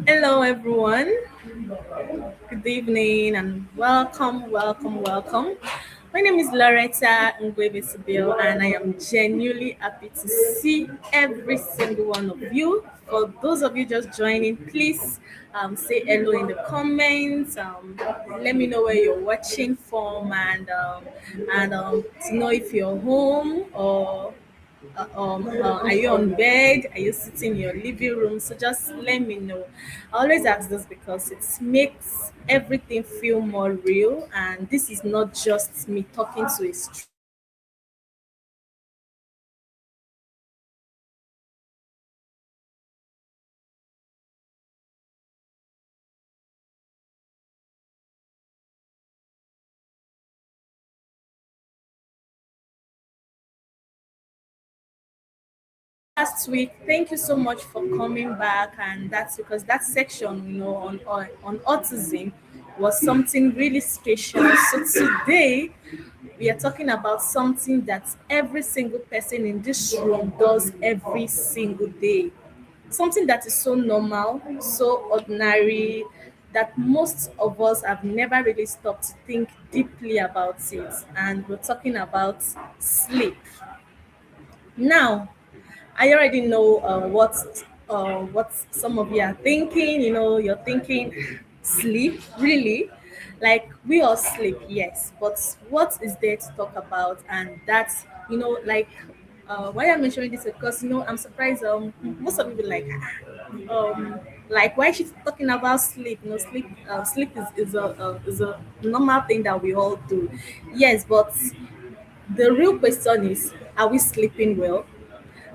Hello, everyone. Good evening and welcome. My name is Loretta Ngwebe Sibyl, and I am genuinely happy to see every single one of you. For those of you just joining, please say hello in the comments. Let me know where you're watching from, and to know if you're home or are you on bed? Are you sitting in your living room? So just let me know. I always ask this because it makes everything feel more real, and this is not just me talking to a last week. Thank you so much for coming back, and that's because that section, on autism was something really special. So today we are talking about something that every single person in this room does every single day. Something that is so normal, so ordinary, that most of us have never really stopped to think deeply about it. And we're talking about sleep. Now, I already know what some of you are thinking. You're thinking, sleep, really? Like we all sleep, yes, but what is there to talk about? And that's why I'm mentioning this because I'm surprised. Most of you will like why she's talking about sleep. Sleep is a normal thing that we all do. Yes, but the real question is, are we sleeping well?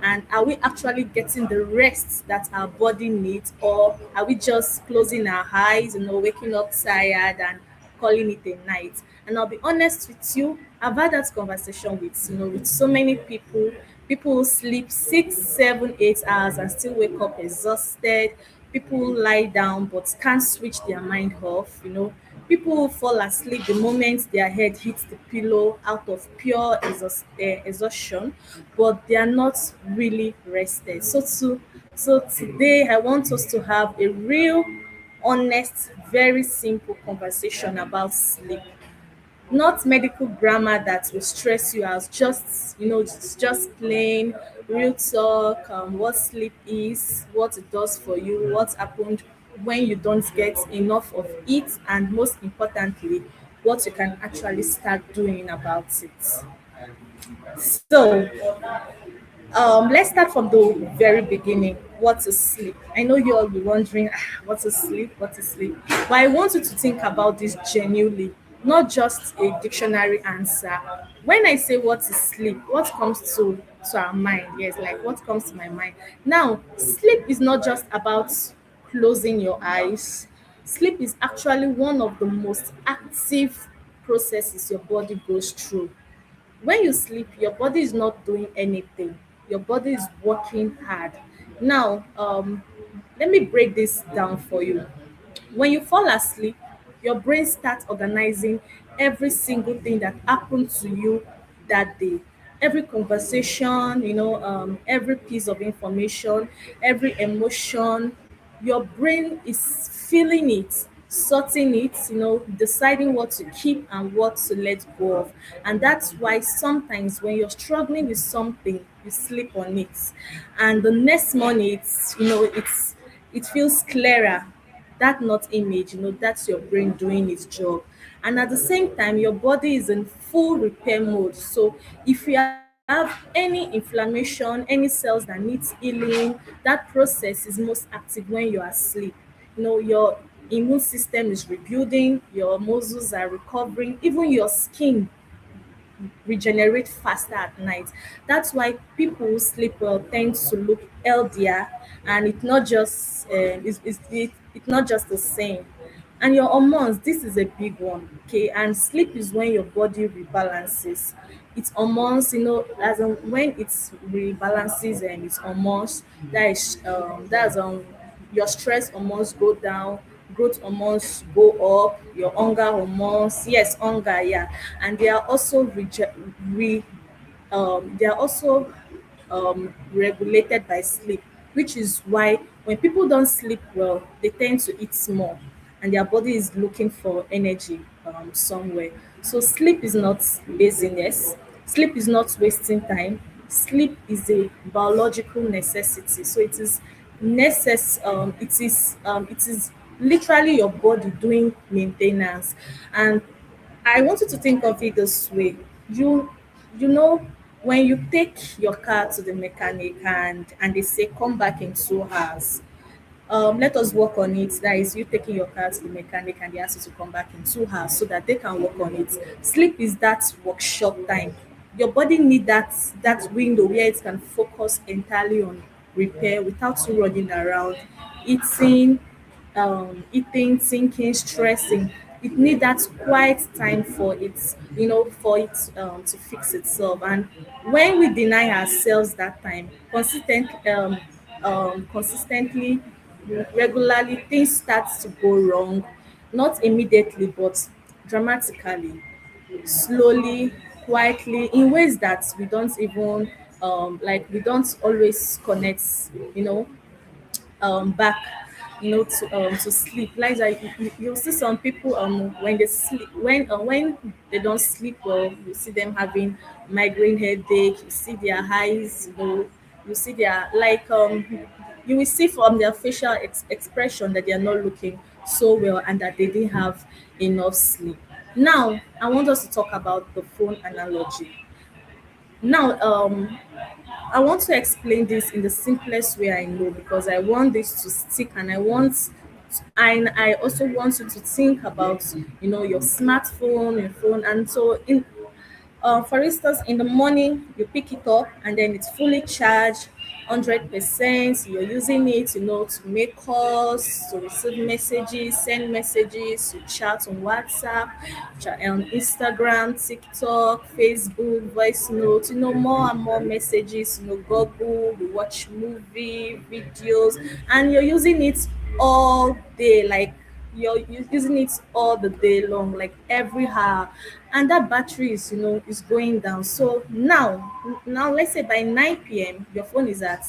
And are we actually getting the rest that our body needs, or are we just closing our eyes, waking up tired and calling it a night? And I'll be honest with you, I've had that conversation with so many people who sleep 6, 7, 8 hours and still wake up exhausted. People who lie down but can't switch their mind off. People who fall asleep the moment their head hits the pillow out of pure exhaustion, but they are not really rested. So today I want us to have a real, honest, very simple conversation about sleep. Not medical grammar that will stress you out, just plain real talk, what sleep is, what it does for you, what happened when you don't get enough of it, and most importantly, what you can actually start doing about it. So let's start from the very beginning. What is sleep? I know you all be wondering, what is sleep? What is sleep? But I want you to think about this genuinely, not just a dictionary answer. When I say what is sleep, what comes to our mind? Yes, like what comes to my mind. Now, sleep is not just about closing your eyes. Sleep is actually one of the most active processes your body goes through. When you sleep, your body is not doing anything. Your body is working hard. Now, let me break this down for you. When you fall asleep, your brain starts organizing every single thing that happened to you that day. Every conversation, every piece of information, every emotion, your brain is feeling it, sorting it, deciding what to keep and what to let go of. And that's why sometimes when you're struggling with something, you sleep on it. And the next morning it feels clearer. That not image, that's your brain doing its job. And at the same time, your body is in full repair mode. So if you have any inflammation, any cells that needs healing, that process is most active when you are asleep. Your immune system is rebuilding, your muscles are recovering, even your skin regenerate faster at night. That's why people who sleep well tend to look healthier, and it's not just the same. And your hormones, this is a big one, okay? And sleep is when your body rebalances its hormones, as in when it rebalances and its hormones, that's your stress hormones go down, growth hormones go up, your hunger hormones, yes, hunger, yeah. And they are also regulated by sleep, which is why When people don't sleep well, they tend to eat more, and their body is looking for energy somewhere. So sleep is not laziness. Sleep is not wasting time. Sleep is a biological necessity. So it is literally your body doing maintenance. And I want you to think of it this way. You you know when you take your car to the mechanic and they say come back in 2 hours, let us work on it. That is you taking your car to the mechanic and they ask you to come back in 2 hours so that they can work on it. Sleep is that workshop time. Your body need that window where it can focus entirely on repair without you running around, eating, thinking, stressing. It need that quiet time for it, for it to fix itself. And when we deny ourselves that time, consistently, regularly, things start to go wrong. Not immediately, but dramatically, slowly, quietly, in ways that we don't even we don't always connect, you know, back, to sleep. Like that, you see some people when they sleep, when they don't sleep well, you see them having migraine headache. You see their eyes, you see their you will see from their facial expression that they are not looking so well and that they didn't have enough sleep. Now, I want us to talk about the phone analogy. Now, I want to explain this in the simplest way I know, because I want this to stick, and and I also want you to think about, your smartphone, your phone. And so, for instance, in the morning, you pick it up and then it's fully charged, 100%. You're using it, to make calls, to receive messages, send messages, to chat on WhatsApp, chat on Instagram, TikTok, Facebook, voice notes, more and more messages, Google, you watch movie, videos, and you're using it all day. Like, you're using it all the day long, like every hour, and that battery is going down. So now let's say by 9 p.m. your phone is at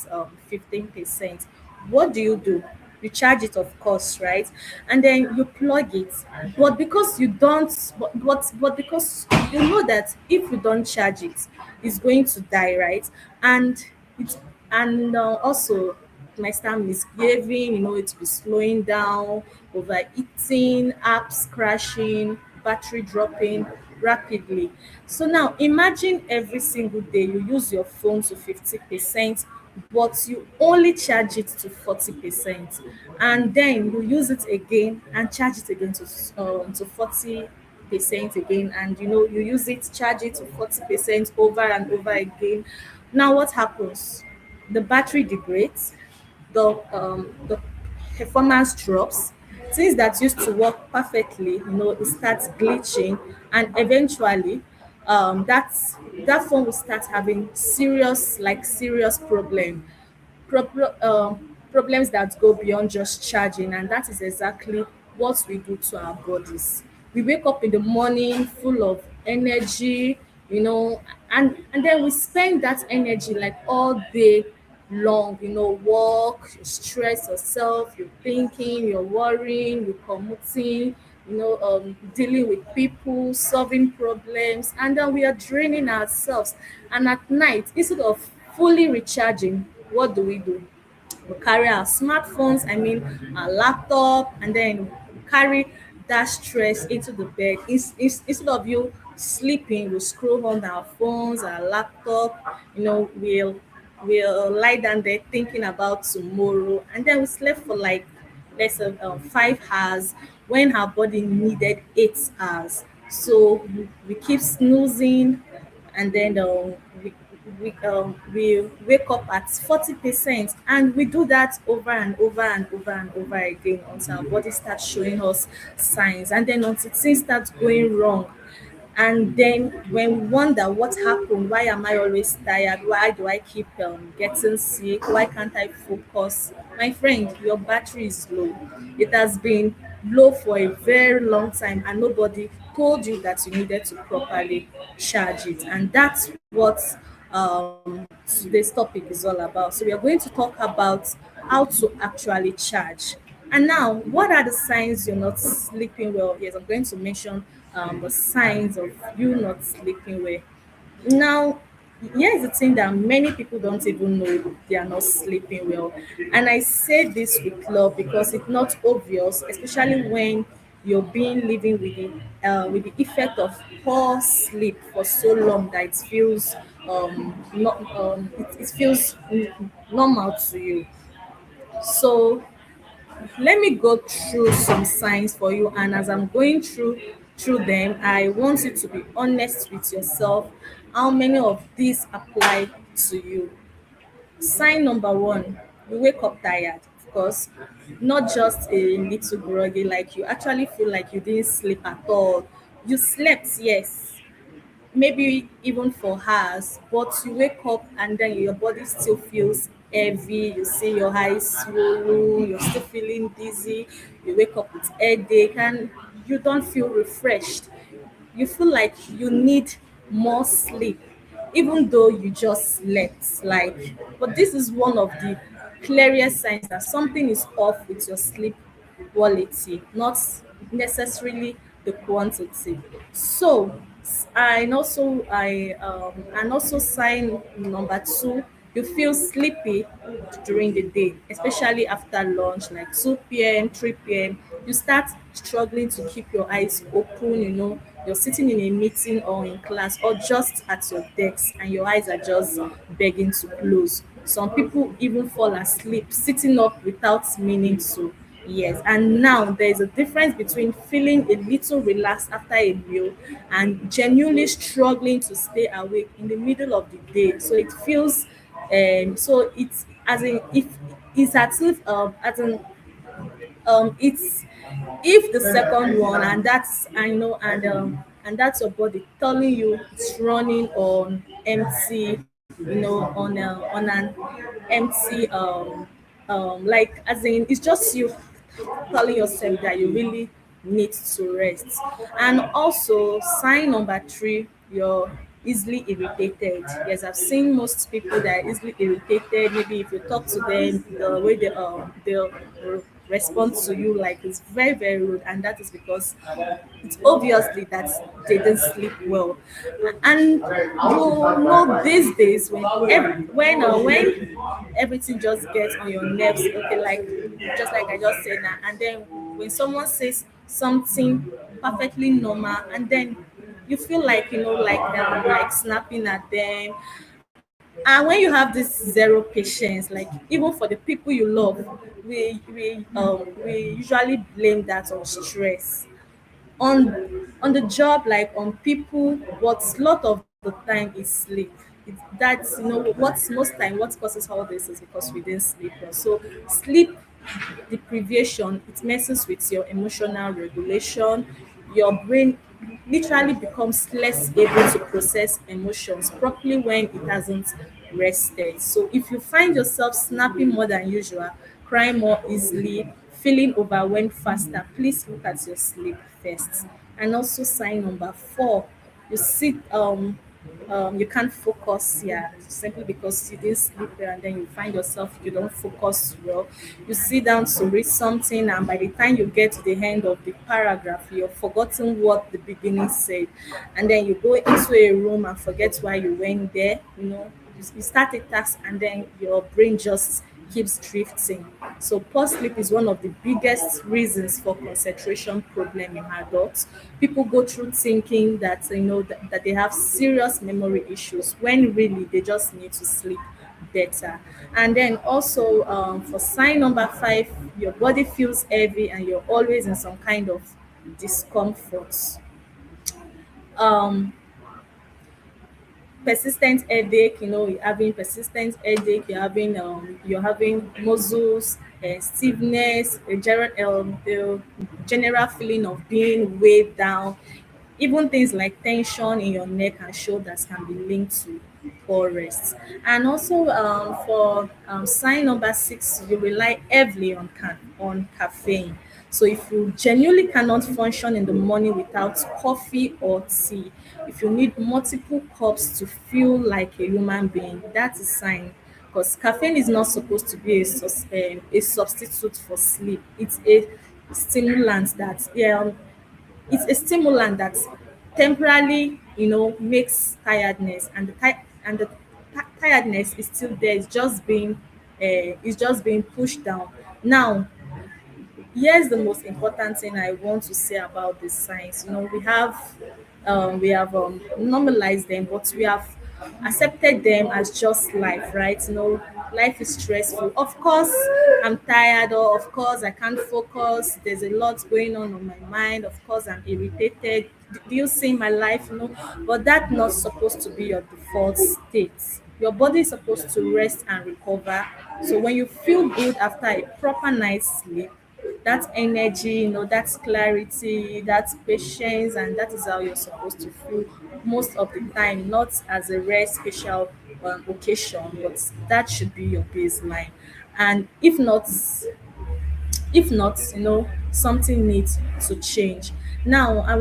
15%. What do? You charge it, of course, right? And then you plug it. But because you don't but because you know that if you don't charge it, it's going to die, right? And it's and also my start misbehaving, it will be slowing down, overeating, apps crashing, battery dropping rapidly. So now imagine every single day you use your phone to 50%, but you only charge it to 40%. And then you use it again and charge it again to 40% again. And you use it, charge it to 40% over and over again. Now what happens? The battery degrades, the performance drops. Things that used to work perfectly, it starts glitching, and eventually, that phone will start having serious problems that go beyond just charging. And that is exactly what we do to our bodies. We wake up in the morning full of energy, and then we spend that energy like all day long, work, you stress yourself, you're thinking, you're worrying, you're commuting, dealing with people, solving problems, and then we are draining ourselves. And at night, instead of fully recharging, what do? We carry our smartphones, I mean our laptop, and then we carry that stress into the bed. Instead of you sleeping, we scroll on our phones, our laptop, we'll lie down there thinking about tomorrow, and then we slept for like, let's say, 5 hours, when our body needed 8 hours. So we keep snoozing, and then we wake up at 40%, and we do that over and over and over and over again until our body starts showing us signs, and then until things start going wrong. And then when we wonder what happened, why am I always tired, why do I keep getting sick, why can't I focus? My friend, your battery is low. It has been low for a very long time, and nobody told you that you needed to properly charge it. And that's what today's topic is all about. So we are going to talk about how to actually charge. And now, what are the signs you're not sleeping well? Yes, I'm going to mention the signs of you not sleeping well. Now, here's the thing that many people don't even know they are not sleeping well. And I say this with love because it's not obvious, especially when you're being living with the effect of poor sleep for so long that it feels not it feels normal to you. So let me go through some signs for you, and as I'm going through them, I want you to be honest with yourself. How many of these apply to you? Sign number one: you wake up tired. Of course, not just a little groggy, like you actually feel like you didn't sleep at all. You slept, yes, maybe even for hours, but you wake up and then your body still feels heavy. You see your eyes swollen, you're still feeling dizzy, you wake up with headache, and you don't feel refreshed. You feel like you need more sleep, even though you just slept. Like, but this is one of the clearest signs that something is off with your sleep quality, not necessarily the quantity. So, and also sign number two, you feel sleepy during the day, especially after lunch, like 2 p.m., 3 p.m. You start struggling to keep your eyes open, you're sitting in a meeting or in class or just at your desk and your eyes are just begging to close. Some people even fall asleep sitting up without meaning to. Yes, and now there's a difference between feeling a little relaxed after a meal and genuinely struggling to stay awake in the middle of the day. So it feels, so it's as in if it's as if it's if the second one, and that's I know, and that's your body telling you it's running on empty, on an empty, like as in it's just you telling yourself that you really need to rest. And also, sign number three, you're easily irritated. Yes, I've seen most people that are easily irritated. Maybe if you talk to them, the way they'll respond to you like it's very very rude, and that is because it's obviously that they didn't sleep well. And you know these days when everything just gets on your nerves, okay, like just like I just said now, and then when someone says something perfectly normal, and then you feel like like snapping at them. And when you have this zero patience, like even for the people you love, we usually blame that on stress, on the job, like on people. But lot of the time is sleep. That's what causes all this is because we didn't sleep well. So sleep deprivation, it messes with your emotional regulation. Your brain literally becomes less able to process emotions properly when it hasn't rested. So if you find yourself snapping more than usual, crying more easily, feeling overwhelmed faster, please look at your sleep first. And also sign number four, you sit you can't focus, yeah, simply because you didn't sleep well, and then you find yourself you don't focus well. You sit down to read something, and by the time you get to the end of the paragraph, you've forgotten what the beginning said, and then you go into a room and forget why you went there. You start a task and then your brain just keeps drifting. So poor sleep is one of the biggest reasons for concentration problem in adults. People go through thinking that that they have serious memory issues when really they just need to sleep better. And then also, for sign number five, your body feels heavy and you're always in some kind of discomfort. um Persistent headache, you're having persistent headache, you're having muscles stiffness, a general feeling of being weighed down. Even things like tension in your neck and shoulders can be linked to poor rest. And also, for sign number six, you rely heavily on caffeine. So if you genuinely cannot function in the morning without coffee or tea, if you need multiple cups to feel like a human being, that's a sign. Because caffeine is not supposed to be a substitute for sleep. It's a stimulant that it's a stimulant that temporarily, makes tiredness, and the tiredness is still there. It's just being pushed down. Now, here's the most important thing I want to say about this science. We have normalized them, but we have accepted them as just life, right? Life is stressful. Of course, I'm tired, or of course I can't focus. There's a lot going on my mind. Of course, I'm irritated. Do you see my life? But that's not supposed to be your default state. Your body is supposed to rest and recover. So when you feel good after a proper night's sleep, that energy, that's clarity, that's patience, and that is how you're supposed to feel most of the time, not as a rare special occasion, but that should be your baseline. And if not, something needs to change. Now, I'm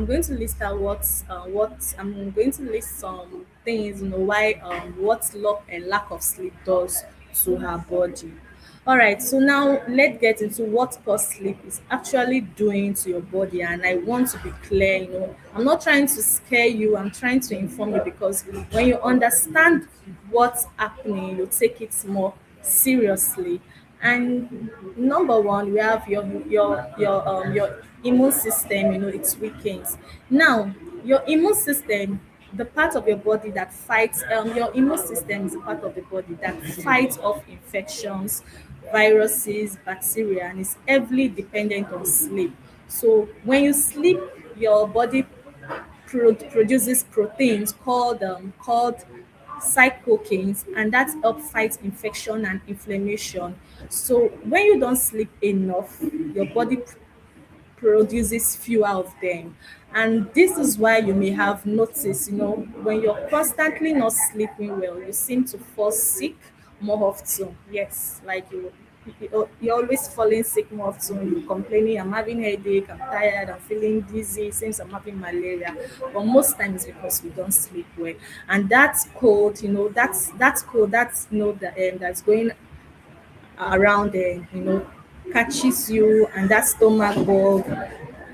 going to list out what I'm going to list some things, why what lack of sleep does to her body. All right, so now let's get into what poor sleep is actually doing to your body. And I want to be clear, I'm not trying to scare you, I'm trying to inform you, because when you understand what's happening, you take it more seriously. And number one, we have your immune system. It's weakens. Now, your immune system, the part of your body that fights your immune system is a part of the body that fights off infections, viruses, bacteria, and is heavily dependent on sleep. So when you sleep, your body produces proteins called cytokines, and that help fight infection and inflammation. So when you don't sleep enough, your body produces fewer of them. And this is why you may have noticed, when you're constantly not sleeping well, you seem to fall sick more often. Yes, like you're always falling sick more often. You're complaining, I'm having headache, I'm tired, I'm feeling dizzy, seems I'm having malaria. But most times because we don't sleep well. And that's cold, that's cold, that's going around there, catches you, and that stomach bug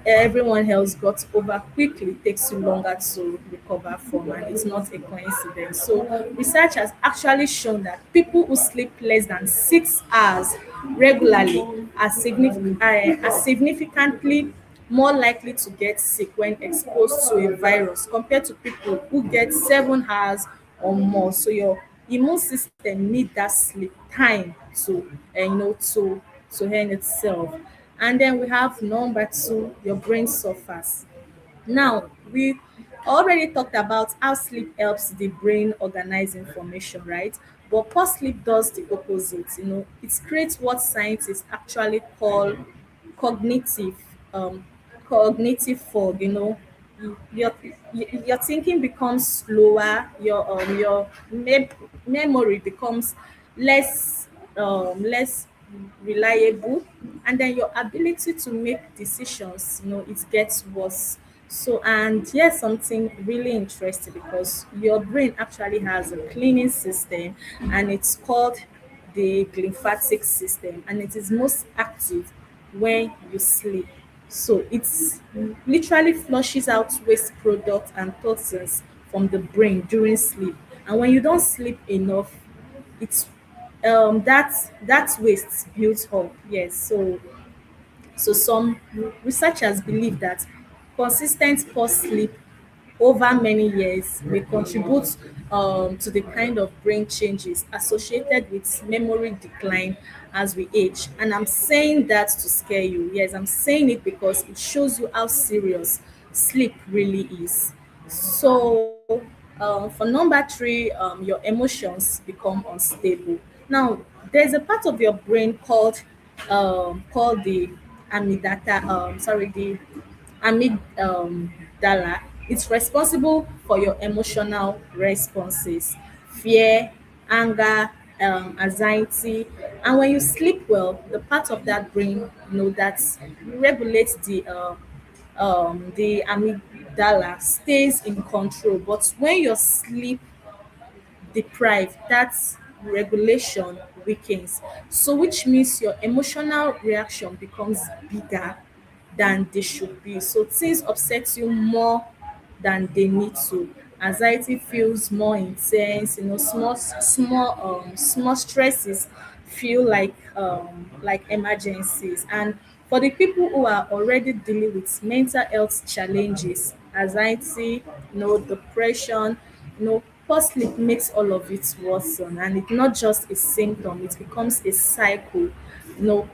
everyone else got over quickly takes you longer to recover from, and it's not a coincidence. So research has actually shown that people who sleep less than 6 hours regularly are significantly more likely to get sick when exposed to a virus compared to people who get 7 hours or more. So your immune system need that sleep time to end itself. And then we have number two, your brain suffers. Now, we already talked about how sleep helps the brain organize information, right? But poor sleep does the opposite. It creates what scientists actually call cognitive um cognitive fog. Your your thinking becomes slower, your memory becomes less reliable, and then your ability to make decisions, it gets worse. So, and here's something really interesting, because your brain actually has a cleaning system, and it's called the glymphatic system, and it is most active when you sleep. So it's literally flushes out waste products and toxins from the brain during sleep. And when you don't sleep enough, it's that waste builds up. Yes, so some researchers believe that consistent poor sleep over many years may contribute to the kind of brain changes associated with memory decline as we age. And I'm saying that to scare you. Yes, I'm saying it because it shows you how serious sleep really is. So, for number three, your emotions become unstable. Now, there's a part of your brain called the amygdala. It's responsible for your emotional responses, fear, anger, anxiety. And when you sleep well, the part of that brain, that regulates the amygdala stays in control. But when you're sleep deprived, that regulation weakens. So which means your emotional reaction becomes bigger than they should be. So things upset you more than they need to. Anxiety feels more intense, small stresses feel like emergencies. And for the people who are already dealing with mental health challenges, anxiety, depression, poor sleep makes all of it worsen, and it's not just a symptom, it becomes a cycle.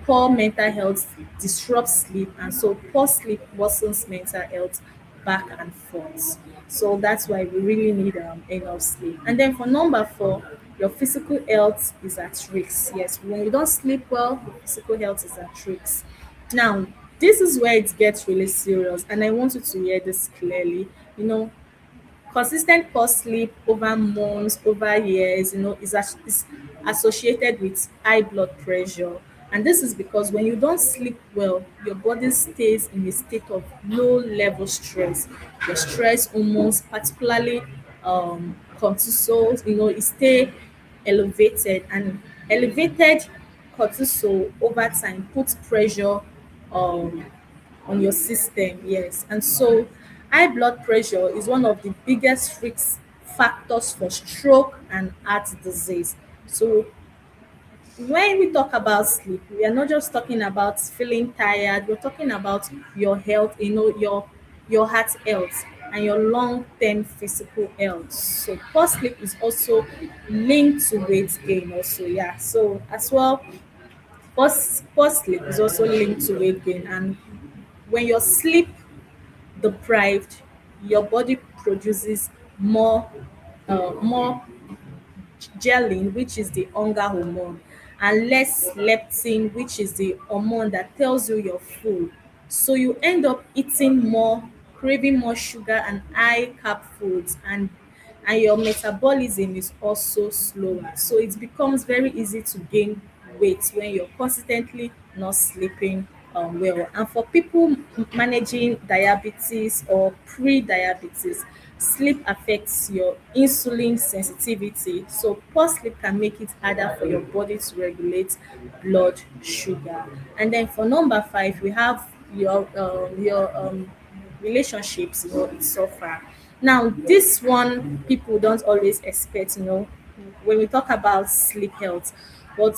Poor mental health disrupts sleep, and so poor sleep worsens mental health back and forth. So that's why we really need enough sleep. And then for number four, your physical health is at risk. Yes, when you don't sleep well, your physical health is at risk. Now, this is where it gets really serious, and I want you to hear this clearly. Consistent poor sleep over months, over years, is associated with high blood pressure. And this is because when you don't sleep well, your body stays in a state of low level stress. Your stress hormones, particularly cortisol, it stay elevated, and elevated cortisol over time puts pressure um on your system. Yes. And so high blood pressure is one of the biggest risk factors for stroke and heart disease. So when we talk about sleep, we are not just talking about feeling tired, we're talking about your health, your heart health and your long-term physical health. So poor sleep is also linked to weight gain also. Yeah. So as well, poor sleep is also linked to weight gain. And when your sleep deprived, your body produces more ghrelin, which is the hunger hormone, and less leptin, which is the hormone that tells you you're full. So you end up eating more, craving more sugar and high carb foods, and your metabolism is also slower. So it becomes very easy to gain weight when you're constantly not sleeping well. And for people managing diabetes or pre-diabetes, sleep affects your insulin sensitivity. So poor sleep can make it harder for your body to regulate blood sugar. And then for number five, we have your relationships, it suffer. Now, this one people don't always expect, when we talk about sleep health. But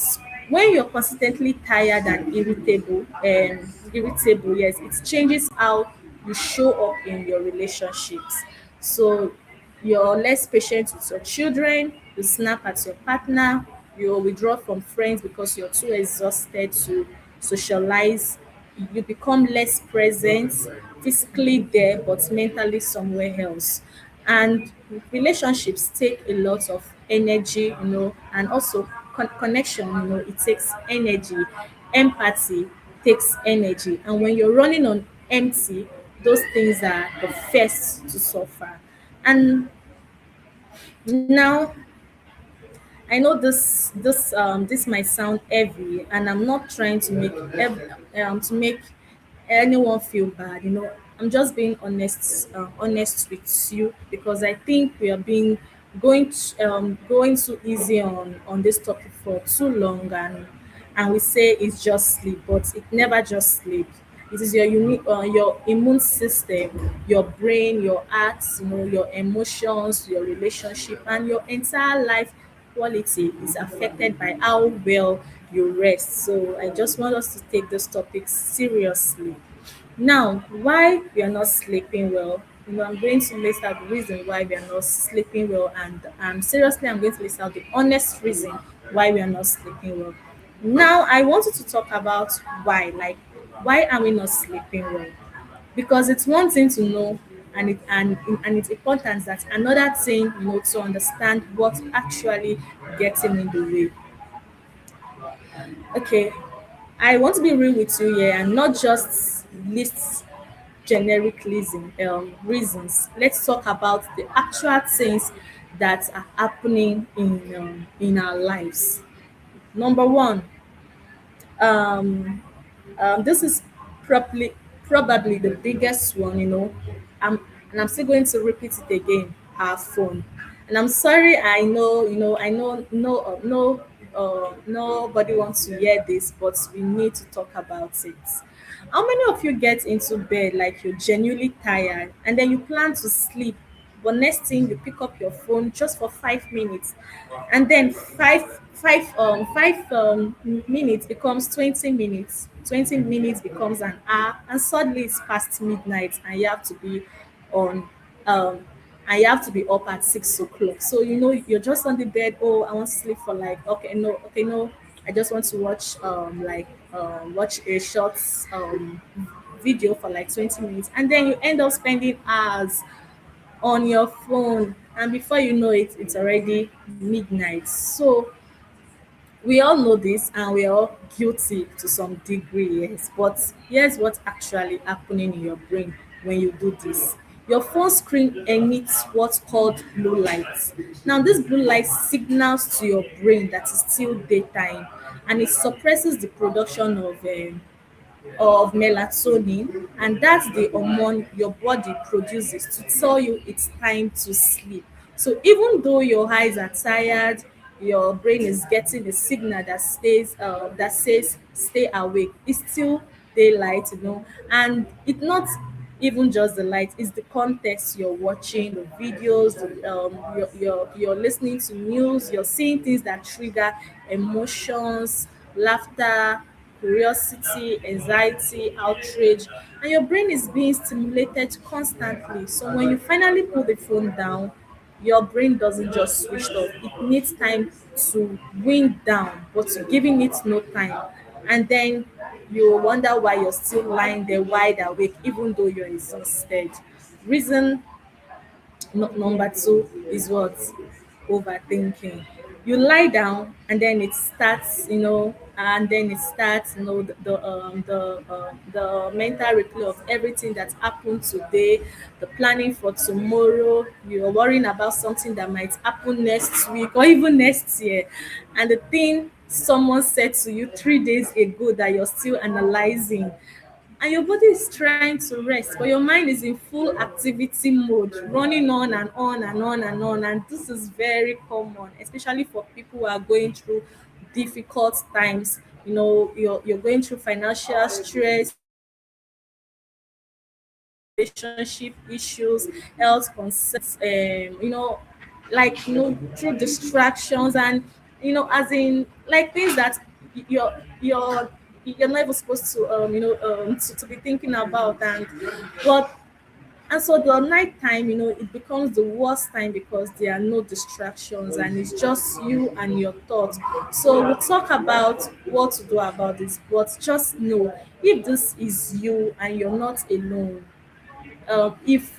when you're consistently tired and irritable, yes, it changes how you show up in your relationships. So you're less patient with your children, you snap at your partner, you withdraw from friends because you're too exhausted to socialize, you become less present, physically there but mentally somewhere else. And relationships take a lot of energy, and also connection, it takes energy. Empathy takes energy, and when you're running on empty, those things are the first to suffer. And now, I know this might sound heavy, and I'm not trying to make anyone feel bad. I'm just being honest with you, because I think we are being going too easy on this topic for too long, and we say it's just sleep, but it never just sleep. It is your immune system, your brain, your heart, your emotions, your relationship, and your entire life quality is affected by how well you rest. So I just want us to take this topic seriously. Now, why we are not sleeping well? I'm going to list out the reason why we are not sleeping well, and seriously, I'm going to list out the honest reason why we are not sleeping well. Now, I wanted to talk about why are we not sleeping well? Because it's one thing to know, and it's important, that another thing, to understand what actually getting in the way. Okay, I want to be real with you here and not just list generic reasons. Let's talk about the actual things that are happening in our lives. Number one, um, this is probably the biggest one. And I'm still going to repeat it again. Our phone. And I'm sorry. I know. No. Nobody wants to hear this, but we need to talk about it. How many of you get into bed like you're genuinely tired and then you plan to sleep, but next thing you pick up your phone just for 5 minutes, and then five minutes becomes 20 minutes. 20 minutes becomes an hour, and suddenly it's past midnight, and you have to be on um and you have to be up at 6 o'clock. So you're just on the bed. Oh, I want to sleep for like, okay, no, I just want to watch a short video for like 20 minutes, and then you end up spending hours on your phone, and before you know it, it's already midnight. So we all know this, and we're all guilty to some degree, yes. But here's what's actually happening in your brain when you do this. Your phone screen emits what's called blue light. Now, this blue light signals to your brain that it's still daytime, and it suppresses the production of melatonin, and that's the hormone your body produces to tell you it's time to sleep. So even though your eyes are tired, your brain is getting a signal that says stay awake. It's still daylight. And it's not even just the light, it's the context you're watching, the videos, you're listening to news, you're seeing things that trigger emotions, laughter, curiosity, anxiety, outrage, and your brain is being stimulated constantly. So when you finally put the phone down, your brain doesn't just switch off. It needs time to wind down, but you're giving it no time. And then you wonder why you're still lying there wide awake, even though you're exhausted. Reason number two is what? Overthinking. You lie down, and then it starts, the mental replay of everything that happened today, the planning for tomorrow. You're worrying about something that might happen next week or even next year, and the thing someone said to you 3 days ago that you're still analyzing, and your body is trying to rest, but your mind is in full activity mode, running on and on and on and on. And this is very common, especially for people who are going through difficult times. You're going through financial stress, relationship issues, health concerns, through distractions, and as in like things that you're you're not even supposed to to be thinking about. But and so the night time, it becomes the worst time because there are no distractions, and it's just you and your thoughts. So we'll talk about what to do about this, but just know, if this is you and you're not alone, if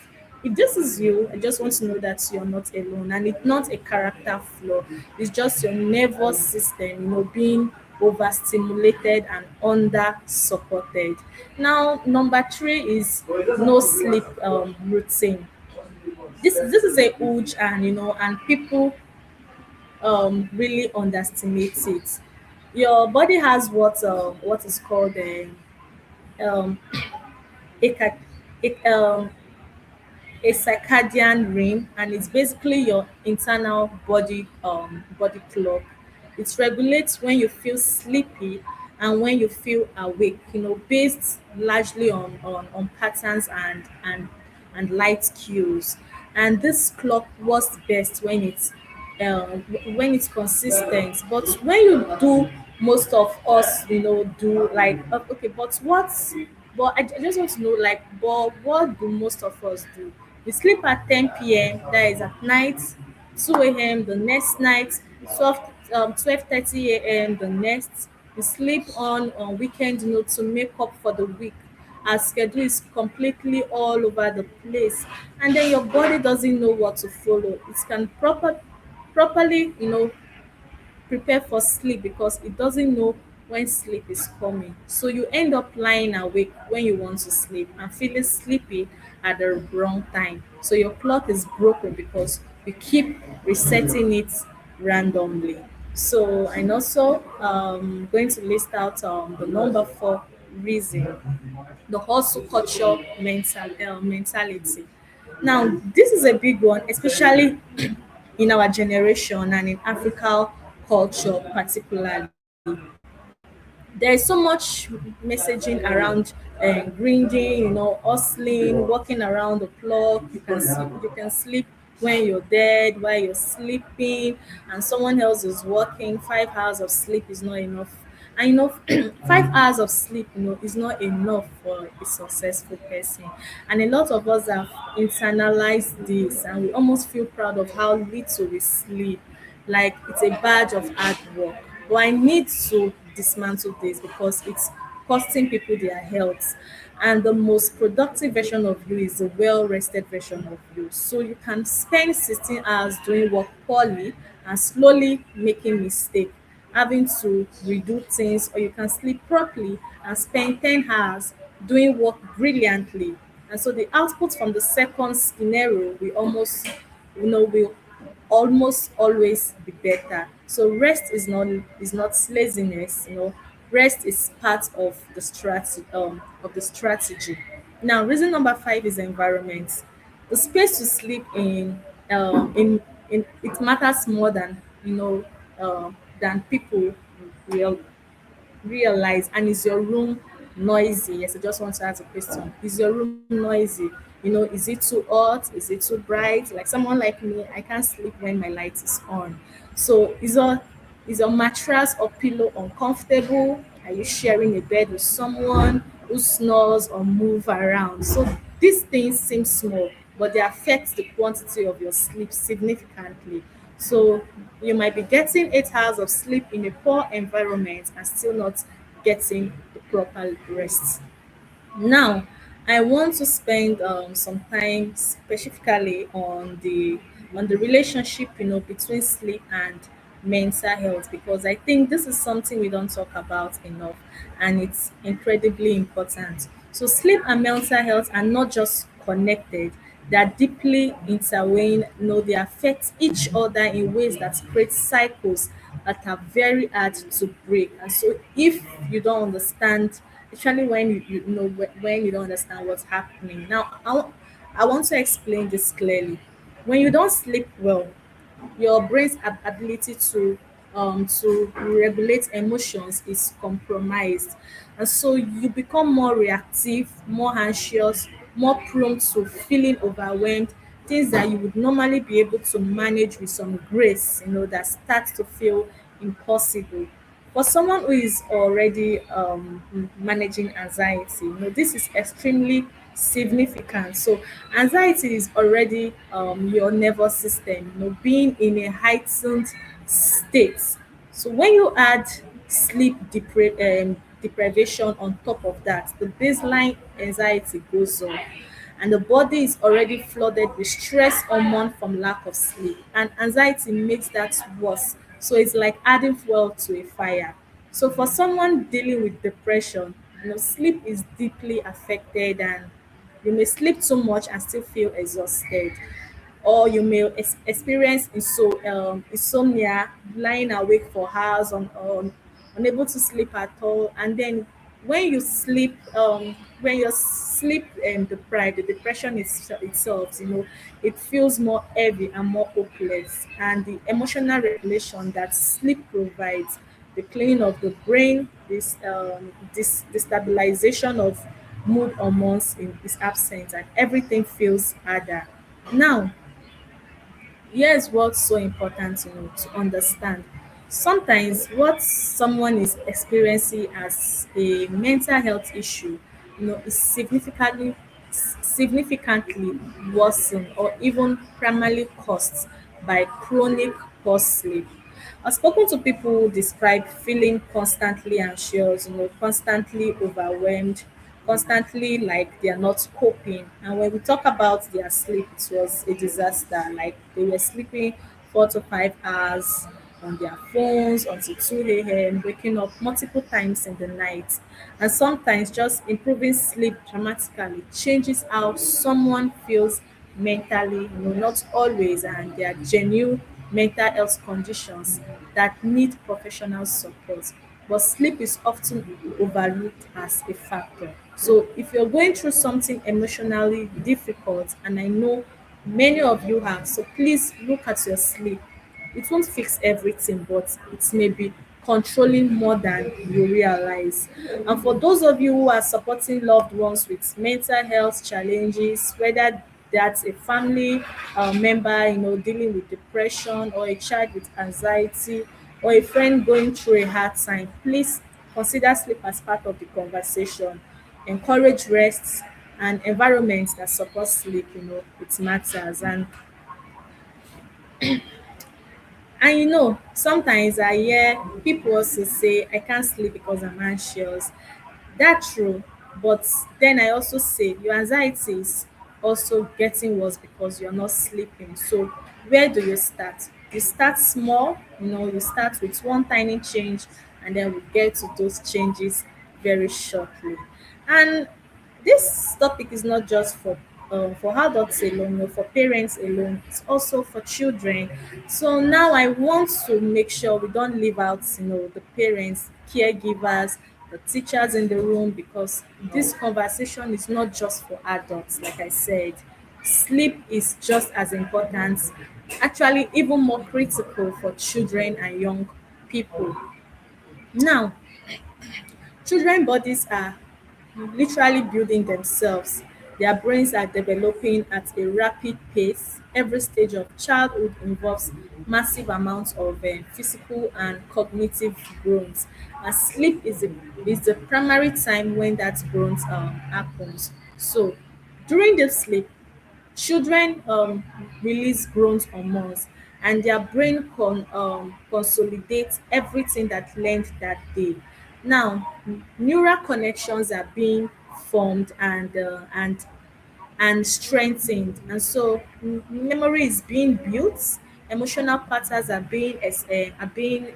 this is you, I just want to know that you're not alone, and it's not a character flaw. It's just your nervous system, being overstimulated and under supported. Now, number three is no sleep routine. This is a huge, and people really underestimate it. Your body has what is called um, a, ca- a circadian rhythm, and it's basically your internal body clock. It regulates when you feel sleepy and when you feel awake, based largely on patterns and light cues. And this clock works best when it's consistent. But when you do, most of us, do like, okay, but I just want to know, like, but what do most of us do? We sleep at 10 p.m., that is at night, 2 a.m. the next night, 12:30 a.m. the next. We sleep on weekend, to make up for the week. Our schedule is completely all over the place, and then your body doesn't know what to follow. It can properly, prepare for sleep because it doesn't know when sleep is coming. So you end up lying awake when you want to sleep and feeling sleepy at the wrong time. So your clock is broken because you keep resetting it randomly. So, and also going to list out the number four reason, the hustle culture mentality. Now, this is a big one, especially in our generation and in African culture particularly. There is so much messaging around grinding, hustling, walking around the clock. You can sleep when you're dead, while you're sleeping, and someone else is working. 5 hours of sleep is not enough. And 5 hours of sleep, is not enough for a successful person. And a lot of us have internalized this, and we almost feel proud of how little we sleep, like it's a badge of hard work. But I need to dismantle this because it's costing people their health. And the most productive version of you is a well rested version of you. So you can spend 16 hours doing work poorly and slowly making mistakes, having to redo things, or you can sleep properly and spend 10 hours doing work brilliantly. And so the output from the second scenario will almost always be better. So rest is not laziness. Rest is part of the strategy. Now, reason number five is environment. The space to sleep in it matters more than people real realize. And is your room noisy? Yes, I just want to ask a question. Is your room noisy? Is it too hot? Is it too bright? Like someone like me, I can't sleep when my light is on. So is your mattress or pillow uncomfortable? Are you sharing a bed with someone who snores or move around? So these things seem small, but they affect the quantity of your sleep significantly. So you might be getting 8 hours of sleep in a poor environment and still not getting the proper rest. Now, I want to spend some time specifically on the relationship, between sleep and mental health, because I think this is something we don't talk about enough, and it's incredibly important. So sleep and mental health are not just connected, they are deeply intertwined. They affect each other in ways that create cycles that are very hard to break. And so if you don't understand, especially when when you don't understand what's happening. Now, I want to explain this clearly. When you don't sleep well, your brain's ability to regulate emotions is compromised, and so you become more reactive, more anxious, more prone to feeling overwhelmed. Things that you would normally be able to manage with some grace, that starts to feel impossible. For someone who is already managing anxiety, this is extremely significant. So anxiety is already your nervous system, being in a heightened state. So when you add deprivation on top of that, the baseline anxiety goes on, and the body is already flooded with stress hormone from lack of sleep, and anxiety makes that worse. So it's like adding fuel to a fire. So for someone dealing with depression, sleep is deeply affected, and you may sleep too much and still feel exhausted, or you may experience insomnia, lying awake for hours unable to sleep at all. And then when you're sleep deprived, the depression itself, it feels more heavy and more hopeless. And the emotional regulation that sleep provides, the cleaning of the brain, this stabilization of mood hormones is absent, and everything feels harder. Now, here's what's so important, to understand. Sometimes what someone is experiencing as a mental health issue, is significantly worsened or even primarily caused by chronic poor sleep. I've spoken to people who describe feeling constantly anxious, constantly overwhelmed, constantly like they are not coping. And when we talk about their sleep, it was a disaster. Like they were sleeping 4 to 5 hours on their phones until 2 a.m., waking up multiple times in the night. And sometimes just improving sleep dramatically changes how someone feels mentally, not always, and there are genuine mental health conditions that need professional support. But sleep is often overlooked as a factor. So if you're going through something emotionally difficult, and I know many of you have, so please look at your sleep. It won't fix everything, but it may be controlling more than you realize. And for those of you who are supporting loved ones with mental health challenges, whether that's a family member, dealing with depression, or a child with anxiety, or a friend going through a hard time, please consider sleep as part of the conversation. Encourage rest and environments that support sleep, it matters. And sometimes I hear people also say I can't sleep because I'm anxious. That's true, but then I also say your anxiety is also getting worse because you're not sleeping. So where do you start? You start small, you start with one tiny change, and then we get to those changes very shortly. And this topic is not just for adults alone, for parents alone. It's also for children. So now I want to make sure we don't leave out, the parents, caregivers, the teachers in the room, because this conversation is not just for adults. Like I said, sleep is just as important, actually even more critical for children and young people. Now, children bodies are literally building themselves. Their brains are developing at a rapid pace. Every stage of childhood involves massive amounts of physical and cognitive growth. And sleep is the primary time when that growth happens. So during the sleep, children release growth hormones, and their brain consolidates everything that learned that day. Now, neural connections are being formed and strengthened, and so memory is being built, emotional patterns are being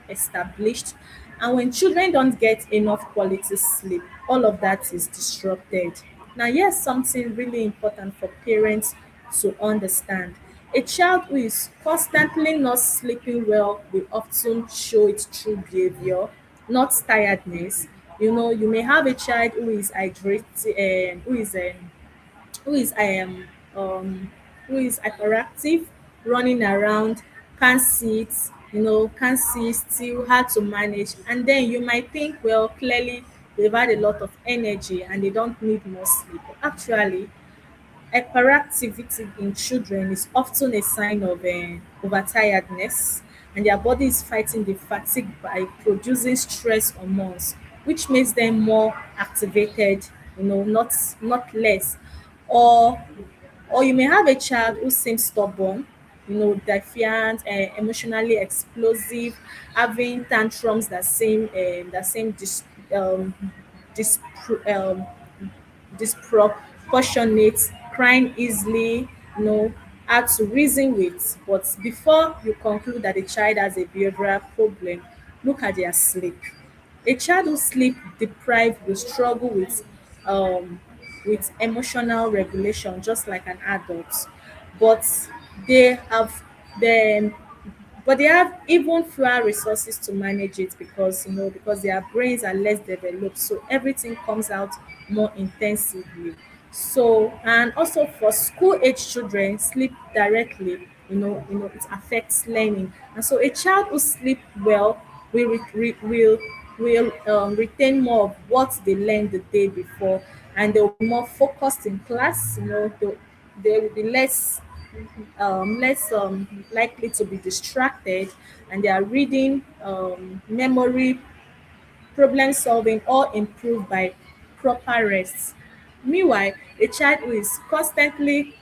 established. And when children don't get enough quality sleep, all of that is disrupted. Now, here's something really important for parents to understand. A child who is constantly not sleeping well will often show it through behavior, not tiredness. You may have a child who is hydrated, who is um who is hyperactive, running around, can't sit, can't see still, hard to manage. And then you might think, well, clearly they've had a lot of energy and they don't need more sleep. But actually, hyperactivity in children is often a sign of overtiredness, and their body is fighting the fatigue by producing stress hormones, which makes them more activated, not less. Or or you may have a child who seems stubborn, defiant, emotionally explosive, having tantrums um, dis, um, disproportionate, crying easily, hard to reason with. But before you conclude that the child has a behavioral problem, look at their sleep. A child who sleep deprived will struggle with emotional regulation just like an adult. But they have the but they have even fewer resources to manage it, because their brains are less developed, so everything comes out more intensively. So, and also for school age children, sleep directly, it affects learning. And so a child who sleep well will retain more of what they learned the day before, and they'll be more focused in class. They will be less likely to be distracted, and their reading, memory, problem solving all improve by proper rest. Meanwhile, a child who is constantly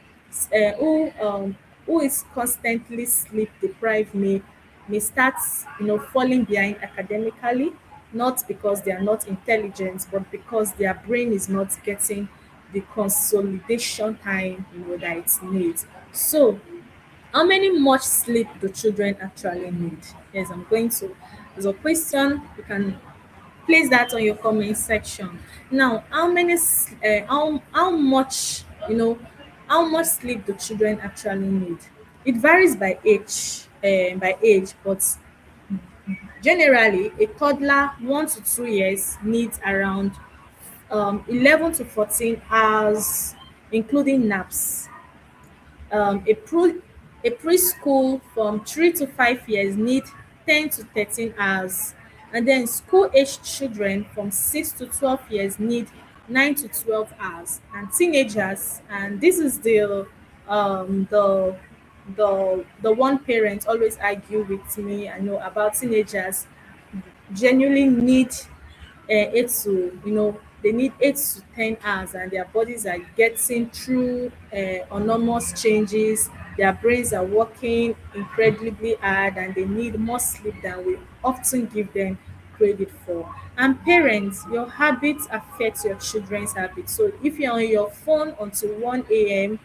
sleep deprived may start falling behind academically, not because they are not intelligent, but because their brain is not getting the consolidation time that it needs. So how many much sleep do children actually need? Yes, I'm going to. There's a question. You can place that on your comment section. Now, how much, How much sleep do children actually need? It varies by age, but generally, a toddler 1 to 2 years needs around 11 to 14 hours, including naps. A preschool from 3 to 5 years need 10 to 13 hours, and then school age children from 6 to 12 years need 9 to 12 hours, and teenagers, and this is um the the one parent always argue with me, I know, about teenagers genuinely need 8 to 10 hours, and their bodies are getting through enormous changes. Their brains are working incredibly hard, and they need more sleep than we often give them credit for. And parents, your habits affect your children's habits. So if you're on your phone until 1 a.m.,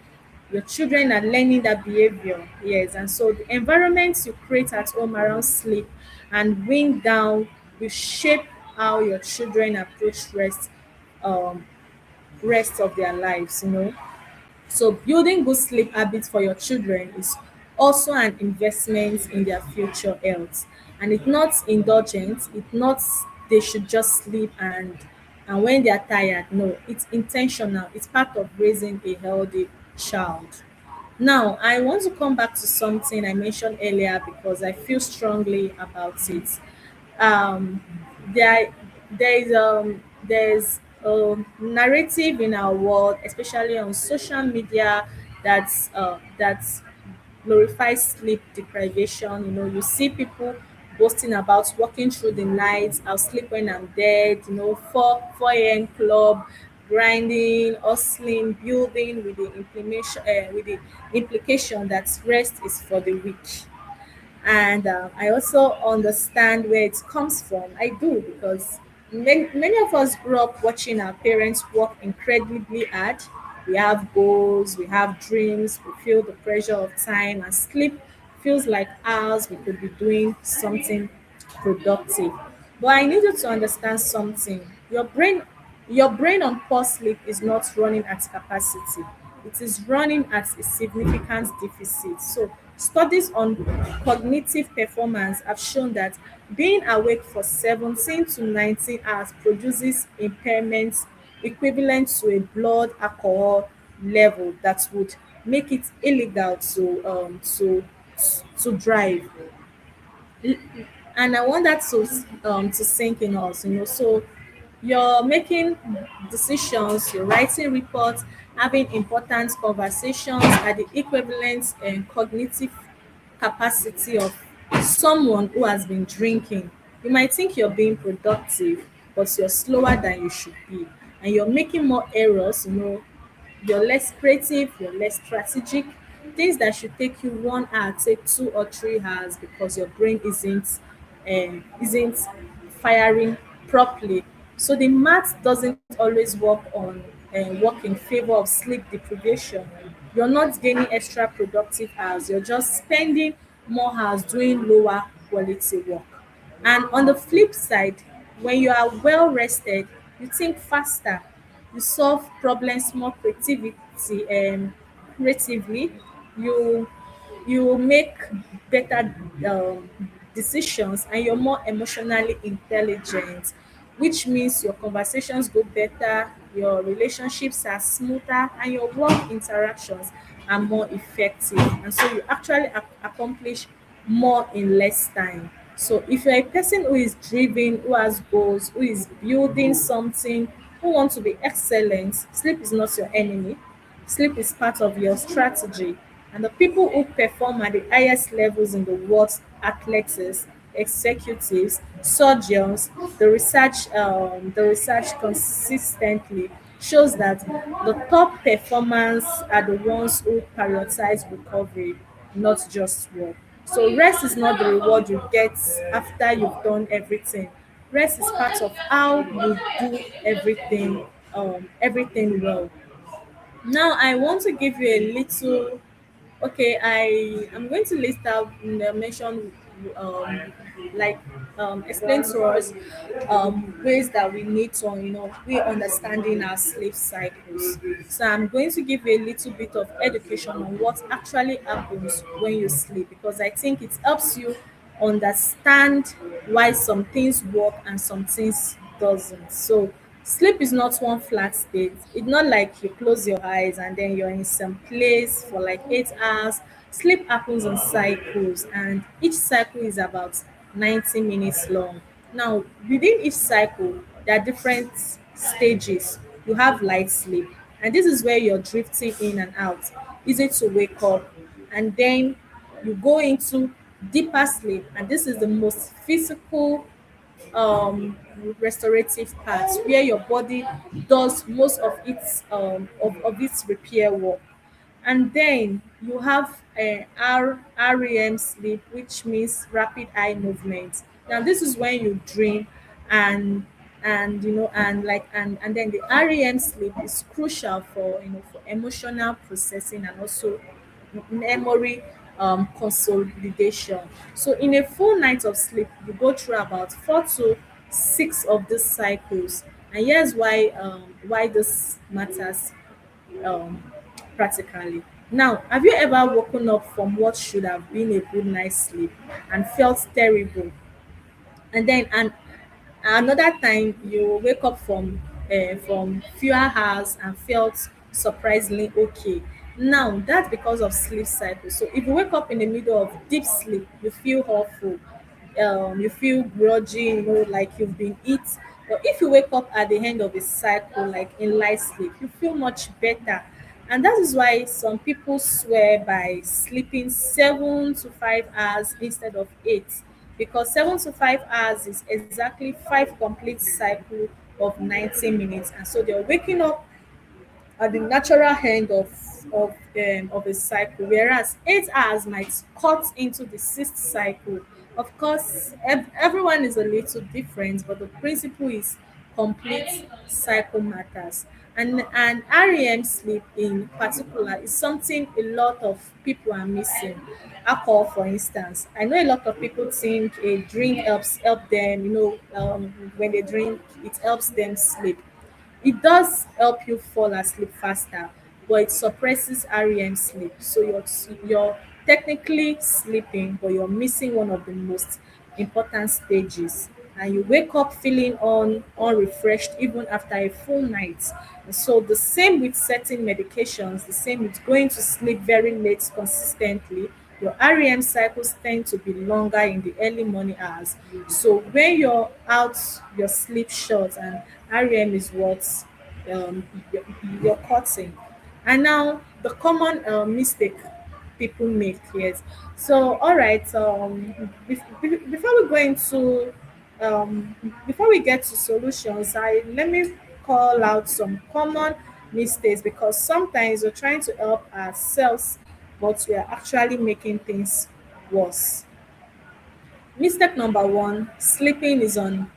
your children are learning that behavior. Yes, and so the environment you create at home around sleep and wind down will shape how your children approach um rest of their lives, you know. So building good sleep habits for your children is also an investment in their future health. And it's not indulgent, it's not they should just sleep and when they are tired. No, it's intentional. It's part of raising a healthy child. Now, I want to come back to something I mentioned earlier because I feel strongly about it. Um, there, there's a narrative in our world, especially on social media, that glorifies sleep deprivation. You know, you see people boasting about walking through the night. I'll sleep when I'm dead. You know, 4 a.m. club, grinding, hustling, building with the implication that rest is for the weak. And I also understand where it comes from. I do, because many of us grew up watching our parents work incredibly hard. We have goals, we have dreams, we feel the pressure of time, and sleep feels like ours. We could be doing something productive. But I need you to understand something. Your brain on poor sleep is not running at capacity. It is running at a significant deficit. So studies on cognitive performance have shown that being awake for 17 to 19 hours produces impairments equivalent to a blood alcohol level that would make it illegal to drive. And I want that to sink in us, you know. So you're making decisions, you're writing reports, having important conversations at the equivalent and cognitive capacity of someone who has been drinking. You might think you're being productive, but you're slower than you should be, and you're making more errors, you know. You're less creative, you're less strategic. Things that should take you 1 hour take 2 or 3 hours because your brain isn't firing properly. So the math doesn't always work in favor of sleep deprivation. You're not gaining extra productive hours, you're just spending more hours doing lower quality work. And on the flip side, when you are well rested, you think faster, you solve problems more creatively, you you make better decisions, and you're more emotionally intelligent, which means your conversations go better, your relationships are smoother, and your work interactions are more effective. And so you actually accomplish more in less time. So if you're a person who is driven, who has goals, who is building something, who wants to be excellent, sleep is not your enemy. Sleep is part of your strategy. And the people who perform at the highest levels in the world, athletes, executives, surgeons, the research consistently shows that the top performers are the ones who prioritize recovery, not just work. So rest is not the reward you get after you've done everything. Rest is part of how you do everything well. Now I want to give you a little. Okay, I am going to list out mention um, like explain to us ways that we need to, we understanding our sleep cycles. So I'm going to give you a little bit of education on what actually happens when you sleep, because I think it helps you understand why some things work and some things doesn't. So sleep is not one flat state. It's not like you close your eyes and then you're in some place for like 8 hours. Sleep happens in cycles, and each cycle is about 90 minutes long. Now, within each cycle, there are different stages. You have light sleep, and this is where you're drifting in and out, easy to wake up, and then you go into deeper sleep, and this is the most physical restorative parts where your body does most of its repair work. And then you have REM sleep, which means rapid eye movement. Now this is when you dream, and and then the REM sleep is crucial for for emotional processing and also memory consolidation. So in a full night of sleep, you go through about 4 to 6 of these cycles. And here's why this matters um, practically. Now, have you ever woken up from what should have been a good night's sleep and felt terrible? And another time you wake up from fewer hours and felt surprisingly okay. Now that's because of sleep cycle. So if you wake up in the middle of deep sleep, you feel awful, you feel grudgy, like you've been hit. But if you wake up at the end of a cycle, like in light sleep, you feel much better. And that is why some people swear by sleeping 7 to 5 hours instead of 8, because 7 to 5 hours is exactly 5 complete cycle of 90 minutes. And so they're waking up at the natural end of a cycle, whereas 8 hours might cut into the sixth cycle. Of course, everyone is a little different, but the principle is complete cycle matters. And REM sleep in particular is something a lot of people are missing. Alcohol, for instance. I know a lot of people think a drink help them, when they drink, it helps them sleep. It does help you fall asleep faster, but it suppresses REM sleep. So you're technically sleeping, but you're missing one of the most important stages. And you wake up feeling unrefreshed even after a full night. So the same with certain medications, the same with going to sleep very late consistently. Your REM cycles tend to be longer in the early morning hours. So when you're out, your sleep short, and REM is what you're cutting. And now the common mistake people make, yes. So all right, before we go into um, before we get to solutions, I let me call out some common mistakes, because sometimes we're trying to help ourselves, but we are actually making things worse. Mistake number one: sleeping is on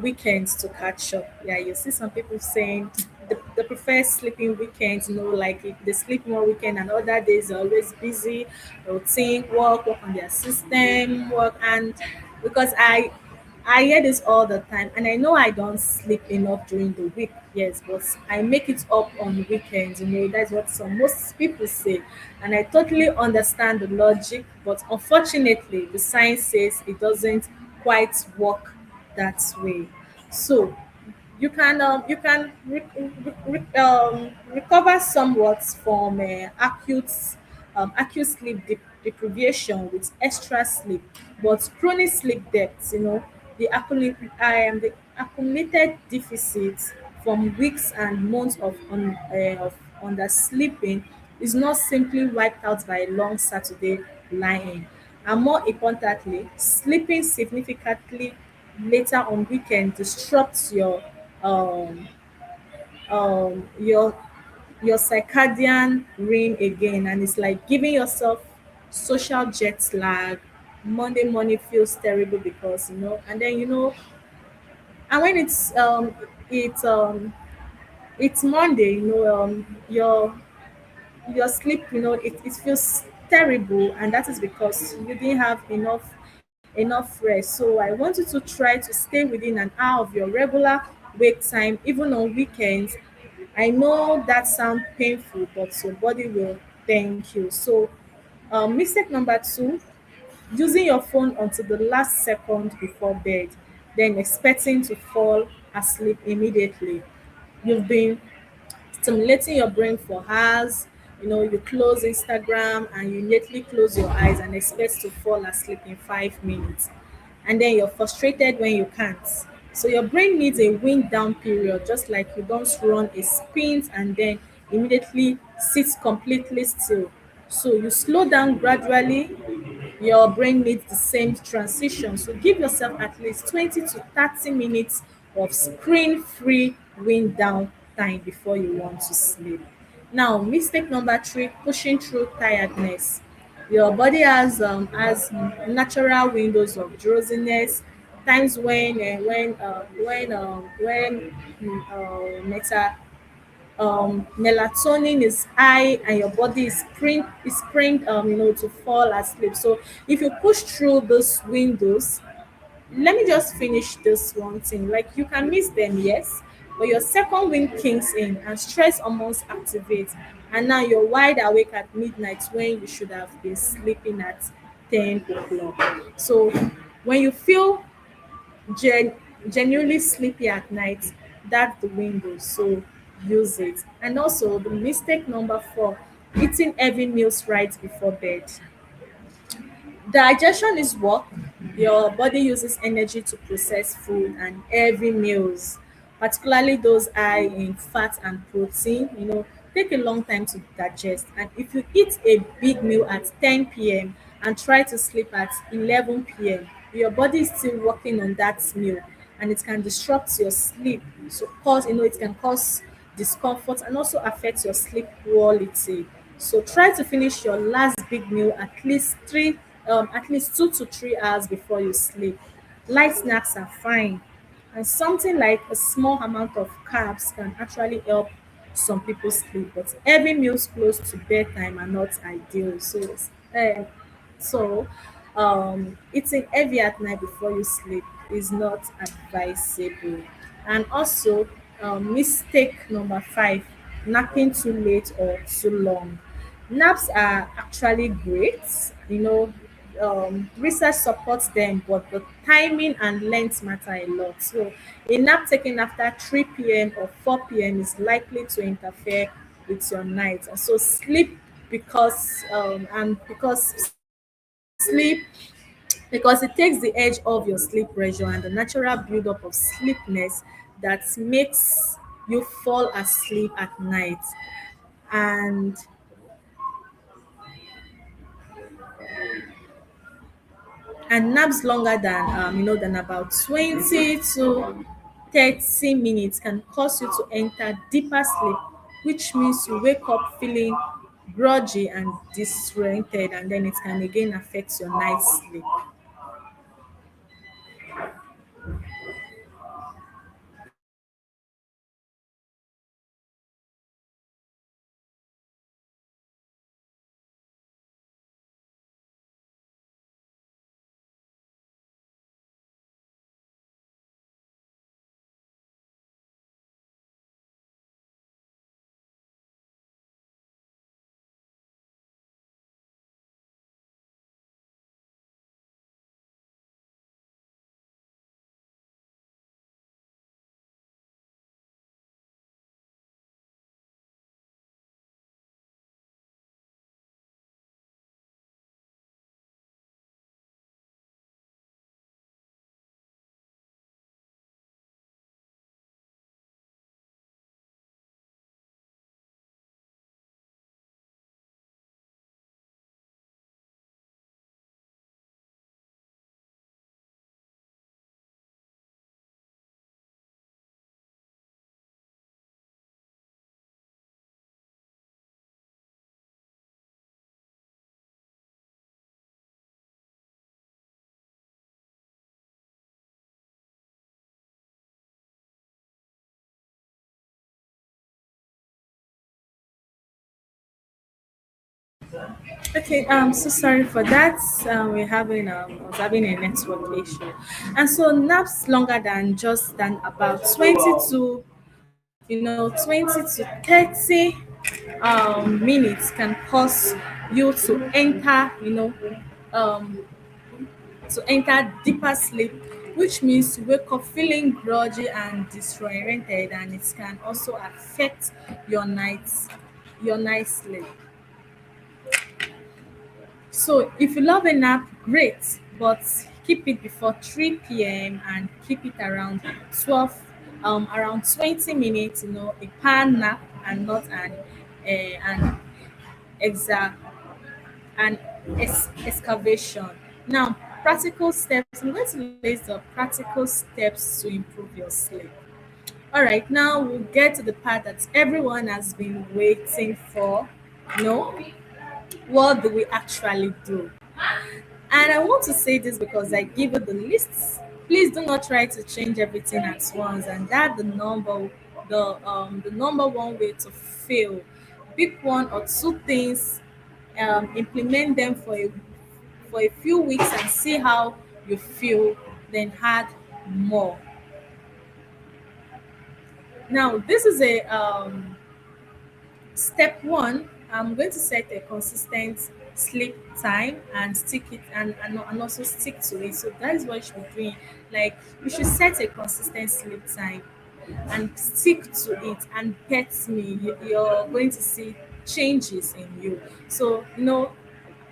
weekends to catch up. Yeah, you see some people saying they prefer sleeping weekends, like if they sleep more weekend and other days they're always busy, they'll think, work on their system, work. And because I hear this all the time, and I know I don't sleep enough during the week, yes, but I make it up on weekends. That's what some most people say, and I totally understand the logic. But unfortunately, the science says it doesn't quite work that way. So you can recover somewhat from acute sleep deprivation with extra sleep, but chronic sleep debt, the accumulated deficits from weeks and months of undersleeping is not simply wiped out by a long Saturday lying. And more importantly, sleeping significantly later on weekend disrupts um um your your circadian rhythm again, and it's like giving yourself social jet lag. Monday morning feels terrible because and then and when it's Monday, your sleep, it feels terrible, and that is because you didn't have enough enough rest. So I want you to try to stay within an hour of your regular wake time, even on weekends. I know that sounds painful, but your body will thank you. So, mistake number two, using your phone until the last second before bed, then expecting to fall asleep immediately. You've been stimulating your brain for hours. You close Instagram and you immediately close your eyes and expect to fall asleep in 5 minutes. And then you're frustrated when you can't. So your brain needs a wind down period, just like you don't run a sprint and then immediately sit completely still. So you slow down gradually, your brain needs the same transition. So give yourself at least 20 to 30 minutes of screen free wind down time before you want to sleep. Now, mistake number three, pushing through tiredness. Your body has natural windows of drowsiness, times when melatonin is high and your body is trained to fall asleep. So if you push through those windows, let me just finish this one thing. Like, you can miss them, yes, but your second wind kicks in and stress hormones activate, and now you're wide awake at midnight when you should have been sleeping at 10 o'clock. So when you feel gen- genuinely sleepy at night, that's the window. So use it. And also, the mistake number four, eating heavy meals right before bed. Digestion is work. Your body uses energy to process food, and heavy meals, particularly those high in fat and protein, take a long time to digest. And if you eat a big meal at 10 p.m. and try to sleep at 11 p.m., your body is still working on that meal, and it can disrupt your sleep. So it can cause discomfort and also affect your sleep quality. So try to finish your last big meal at least 2 to 3 hours before you sleep. Light snacks are fine, and something like a small amount of carbs can actually help some people sleep. But heavy meals close to bedtime are not ideal. So eating heavy at night before you sleep is not advisable. And also, mistake number five, napping too late or too long. Naps are actually great, research supports them, but the timing and length matter a lot. So a nap taken after 3 p.m. or 4 p.m. is likely to interfere with your night. And so sleep because sleep because it takes the edge off your sleep pressure and the natural buildup of sleepiness that makes you fall asleep at night. And and naps longer than about 20 to 30 minutes can cause you to enter deeper sleep, which means you wake up feeling groggy and disoriented, and then it can again affect your night sleep. Okay, so sorry for that. We're having I was having a network issue, and so naps longer than just than about 20 to 30 minutes can cause you to enter, um, deeper sleep, which means you wake up feeling groggy and disoriented, and it can also affect your night's sleep. So if you love a nap, great, but keep it before 3 p.m. and keep it around 12, around 20 minutes. A power nap and not an exa an excavation. Now, practical steps. I'm going to list the practical steps to improve your sleep. All right, now we'll get to the part that everyone has been waiting for. No, what do we actually do? And I want to say this because I give you the lists. Please do not try to change everything at once, and that the number one way to fail. Pick one or two things, implement them for a few weeks and see how you feel. Then add more. Now, this is a step one. I'm going to set a consistent sleep time and stick it and also stick to it. So that is what you should be doing. Like, you should set a consistent sleep time and stick to it, and pet me, you're going to see changes in you. So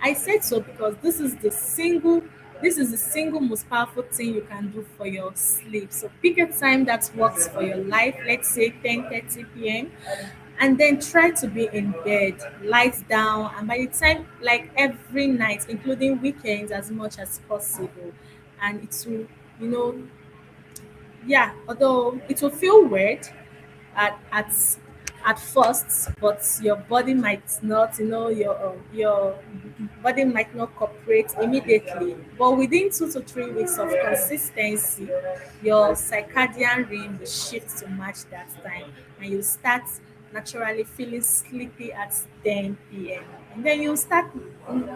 I said so because this is the single most powerful thing you can do for your sleep. So pick a time that works for your life, let's say 10:30 p.m., and then try to be in bed, lights down, and by the time, like every night, including weekends, as much as possible. And it will, you know, yeah, although it will feel weird at at at first, but your body might not, your body might not cooperate immediately. But within 2 to 3 weeks of consistency, your circadian rhythm will shift to match that time, and you start naturally feeling sleepy at 10 p.m. And then you start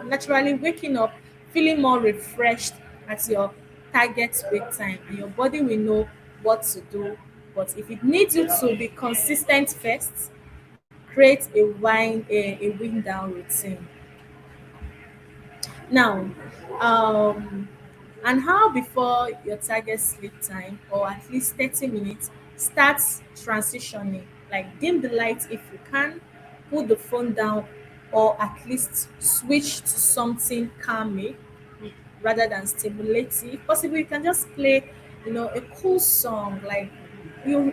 naturally waking up feeling more refreshed at your target wake time, and your body will know what to do. But if it needs you to be consistent first, create a wind down routine. Now, um, an hour before your target sleep time, or at least 30 minutes, start transitioning. Like, dim the lights if you can, put the phone down, or at least switch to something calming rather than stimulating. If possible, you can just play, a cool song. Like, you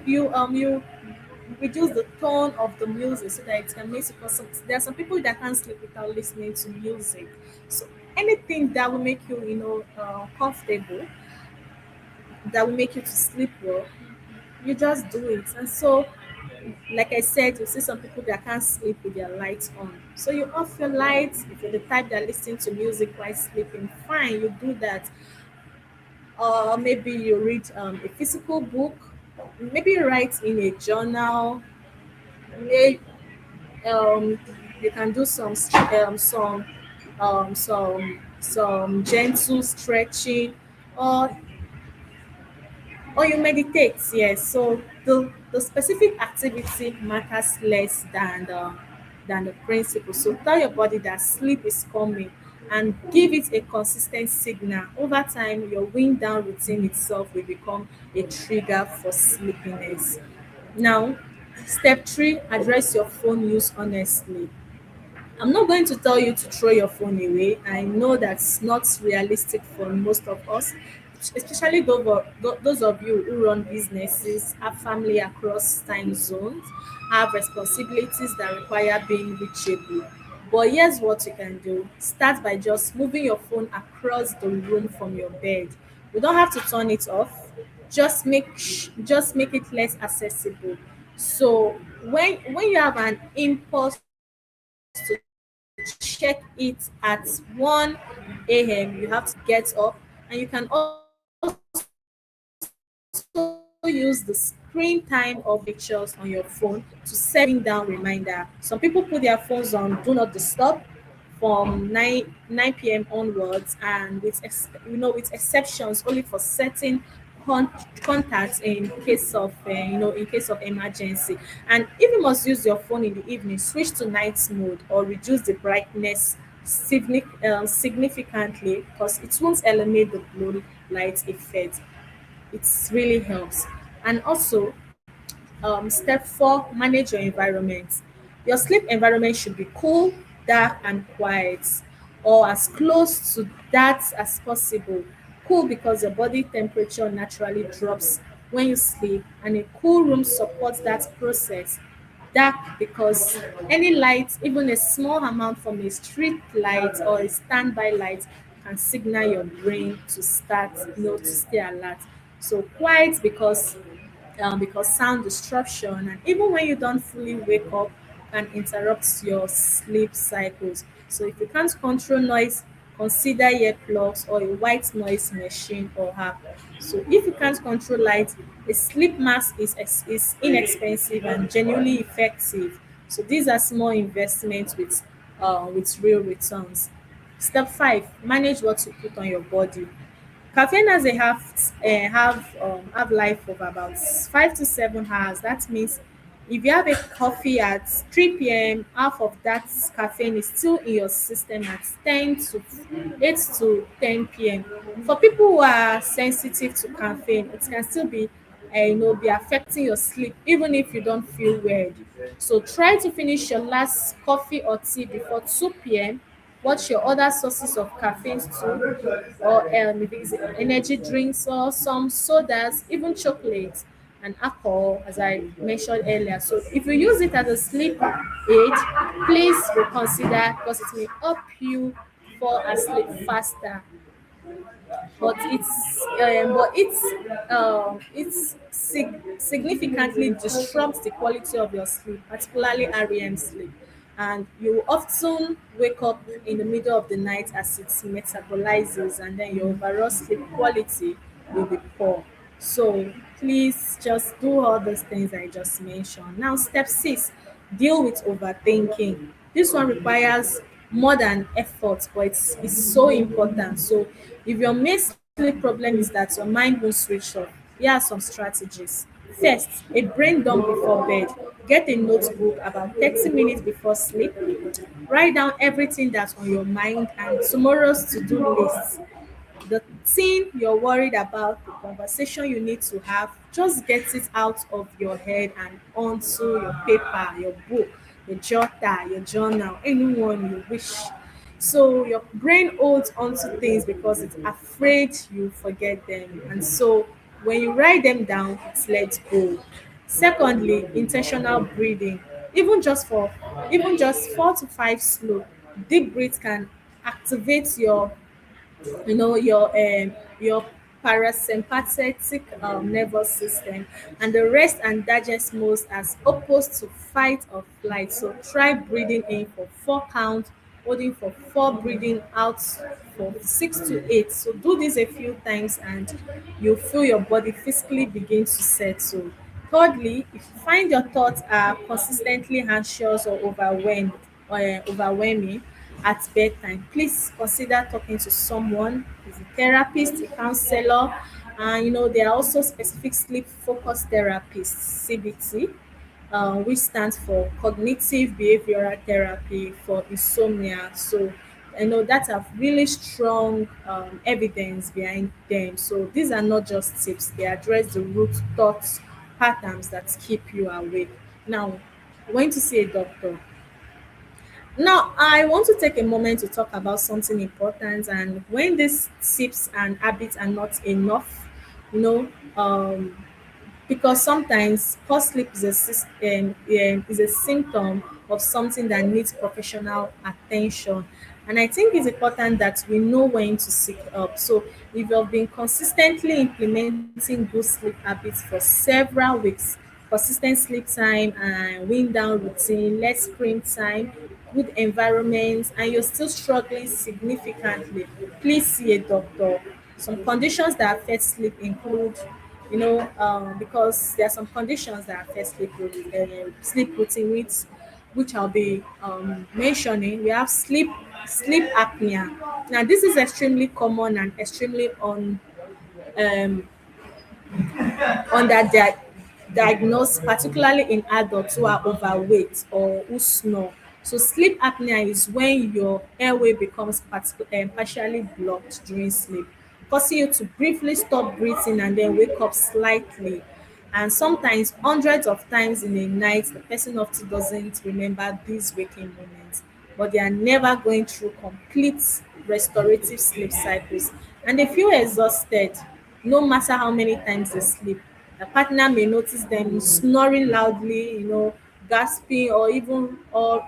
reduce the tone of the music so that it can make you. Because there are some people that can't sleep without listening to music. So anything that will make you, comfortable, that will make you to sleep well, you just do it. And so, like I said, you see some people that can't sleep with their lights on. So you off your lights. If you're the type that listen to music while sleeping, fine, you do that. Or maybe you read a physical book. Maybe you write in a journal. May, um, you can do some gentle stretching, or you meditate. Yes, so the specific activity matters less than the principle. So tell your body that sleep is coming, and give it a consistent signal. Over time, your wind down routine itself will become a trigger for sleepiness. Now, step three: address your phone use honestly. I'm not going to tell you to throw your phone away. I know that's not realistic for most of us, especially those of you who run businesses, have family across time zones, have responsibilities that require being reachable. But here's what you can do: start by just moving your phone across the room from your bed. You don't have to turn it off. Just make it less accessible. So when you have an impulse to check it at 1 a.m., you have to get up, and you can also use the screen time of pictures on your phone to set down reminder. Some people put their phones on do not disturb, from 9 p.m. onwards, and with exceptions only for certain con- contacts in case of in case of emergency. And if you must use your phone in the evening, switch to night mode or reduce the brightness significantly, because it won't eliminate the blue light effect. It really helps. And also, step 4, manage your environment. Your sleep environment should be cool, dark, and quiet, or as close to that as possible. Cool because your body temperature naturally drops when you sleep, and a cool room supports that process. Dark because any light, even a small amount from a street light or a standby light, can signal your brain to start, to stay alert. So quiet because sound disruption, and even when you don't fully wake up, can interrupt your sleep cycles. So if you can't control noise, consider earplugs or a white noise machine or app. So if you can't control light, a sleep mask is inexpensive and genuinely effective. So these are small investments with real returns. Step 5, manage what you put on your body. Caffeine has a half life of about 5 to 7 hours. That means if you have a coffee at 3 p.m., half of that caffeine is still in your system at 8 to 10 p.m. For people who are sensitive to caffeine, it can still be affecting your sleep even if you don't feel weird. So try to finish your last coffee or tea before 2 p.m. Watch your other sources of caffeine too, or if it's energy drinks or some sodas, even chocolate and alcohol, as I mentioned earlier. So if you use it as a sleep aid, please reconsider, because it may help you fall asleep faster. But significantly disrupts the quality of your sleep, particularly REM sleep, and you will often wake up in the middle of the night as it metabolizes, and then your overall sleep quality will be poor. So please just do all those things I just mentioned. Now, step 6, deal with overthinking. This one requires more than effort, but it's so important. So if your main sleep problem is that your mind won't switch off, here are some strategies. First, a brain dump before bed. Get a notebook about 30 minutes before sleep. Write down everything that's on your mind and tomorrow's to-do list. The thing you're worried about, the conversation you need to have, just get it out of your head and onto your paper, your book, your jotter, your journal, anyone you wish. So your brain holds onto things because it's afraid you forget them. And so when you write them down, it lets go. Secondly, intentional breathing. Even just for even just 4 to 5 slow deep breaths can activate your parasympathetic nervous system, and the rest and digest modes as opposed to fight or flight. So try breathing in for 4 counts, holding for 4, breathing out for 6 to 8. So do this a few times and you'll feel your body physically begin to settle. Thirdly, if you find your thoughts are consistently anxious or overwhelming at bedtime, please consider talking to someone, who's a therapist, a counselor, and there are also specific sleep focused therapists, CBT, which stands for cognitive behavioral therapy for insomnia. So that have really strong evidence behind them. So these are not just tips; they address the root thoughts patterns that keep you awake. Now, going to see a doctor. Now, I want to take a moment to talk about something important. And when these tips and habits are not enough, you know, um, because sometimes poor sleep is a symptom of something that needs professional attention. And I think it's important that we know when to seek help. So if you've been consistently implementing good sleep habits for several weeks, consistent sleep time and wind down routine, less screen time, good environment, and you're still struggling significantly, please see a doctor. Some conditions that affect sleep include, because there are some conditions that affect sleep routine, which which I'll be mentioning. We have sleep apnea. Now, this is extremely common and extremely um, underdiagnosed, particularly in adults who are overweight or who snore. So sleep apnea is when your airway becomes partially blocked during sleep, causing you to briefly stop breathing and then wake up slightly. And sometimes hundreds of times in a night, the person often doesn't remember these waking moments, but they are never going through complete restorative sleep cycles, and they feel exhausted no matter how many times they sleep. The partner may notice them snoring loudly, gasping, or even or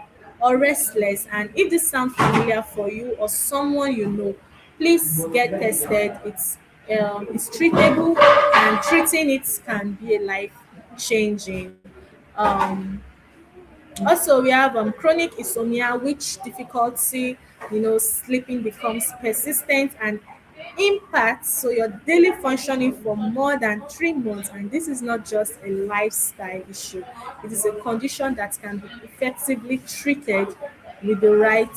restless. And if this sounds familiar for you or someone you know, please get tested. It's treatable, and treating it can be a life changing. Um, Also, we have chronic insomnia, which difficulty, sleeping becomes persistent and impacts so your daily functioning for more than 3 months. And this is not just a lifestyle issue; it is a condition that can be effectively treated with the right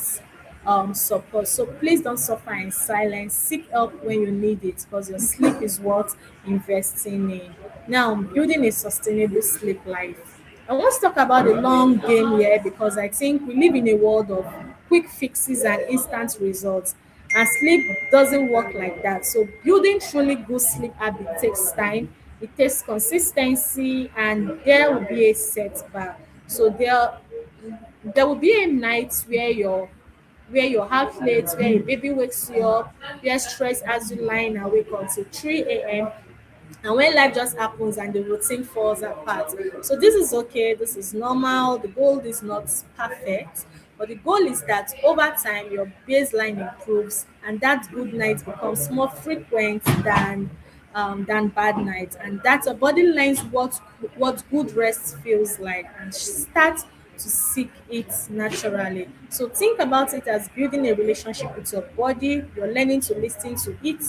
support. So please don't suffer in silence. Seek help when you need it, because your sleep is worth investing in. Now, building a sustainable sleep life. I want to talk about the long game here, because I think we live in a world of quick fixes and instant results. And sleep doesn't work like that. So building truly good sleep habit takes time, it takes consistency, and there will be a setback. So there will be a night where your heart rate, where your baby wakes you up, where stress has you lying awake until 3 a.m., and when life just happens and the routine falls apart. So this is okay, this is normal. The goal is not perfect, but the goal is that over time your baseline improves and that good night becomes more frequent than bad nights, and that your body learns what good rest feels like and start to seek it naturally. So think about it as building a relationship with your body. You're learning to listen to it.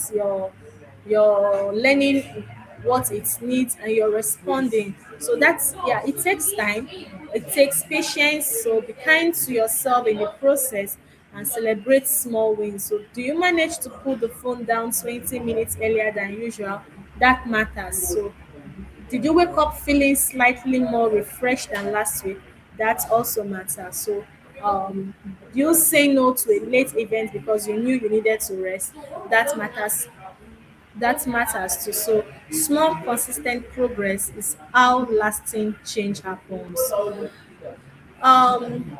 You're learning what it needs, and you're responding. So that's, yeah, it takes time, it takes patience. So be kind to yourself in the process and celebrate small wins. So do you manage to put the phone down 20 minutes earlier than usual? That matters. So did you wake up feeling slightly more refreshed than last week? That also matters. So you say no to a late event because you knew you needed to rest. That matters too. So small consistent progress is how lasting change happens. um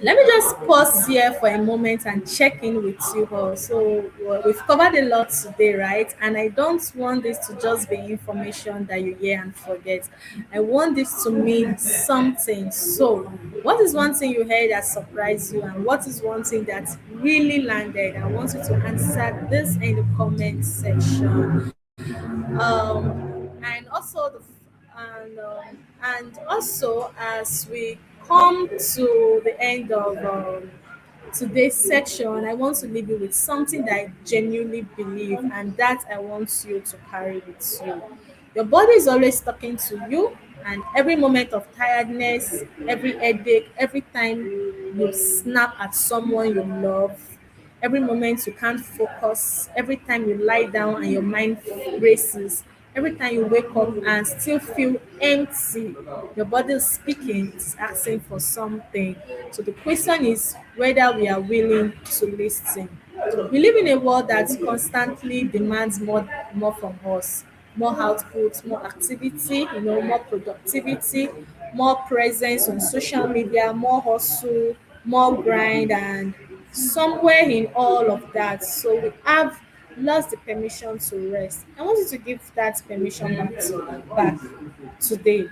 Let me just pause here for a moment and check in with you all. So we've covered a lot today, right? And I don't want this to just be information that you hear and forget. I want this to mean something. So, what is one thing you heard that surprised you, and what is one thing that really landed? I want you to answer this in the comment section. And also as we come to the end of today's section, I want to leave you with something that I genuinely believe, and that I want you to carry with you. Your body is always talking to you, and every moment of tiredness, every headache, every time you snap at someone you love, every moment you can't focus, every time you lie down and your mind races, every time you wake up and still feel empty, your body is speaking, it's asking for something. So the question is whether we are willing to listen. We live in a world that constantly demands more from us, more output, more activity, more productivity, more presence on social media, more hustle, more grind, and somewhere in all of that, so we have lost the permission to rest. I want you to give that permission back today.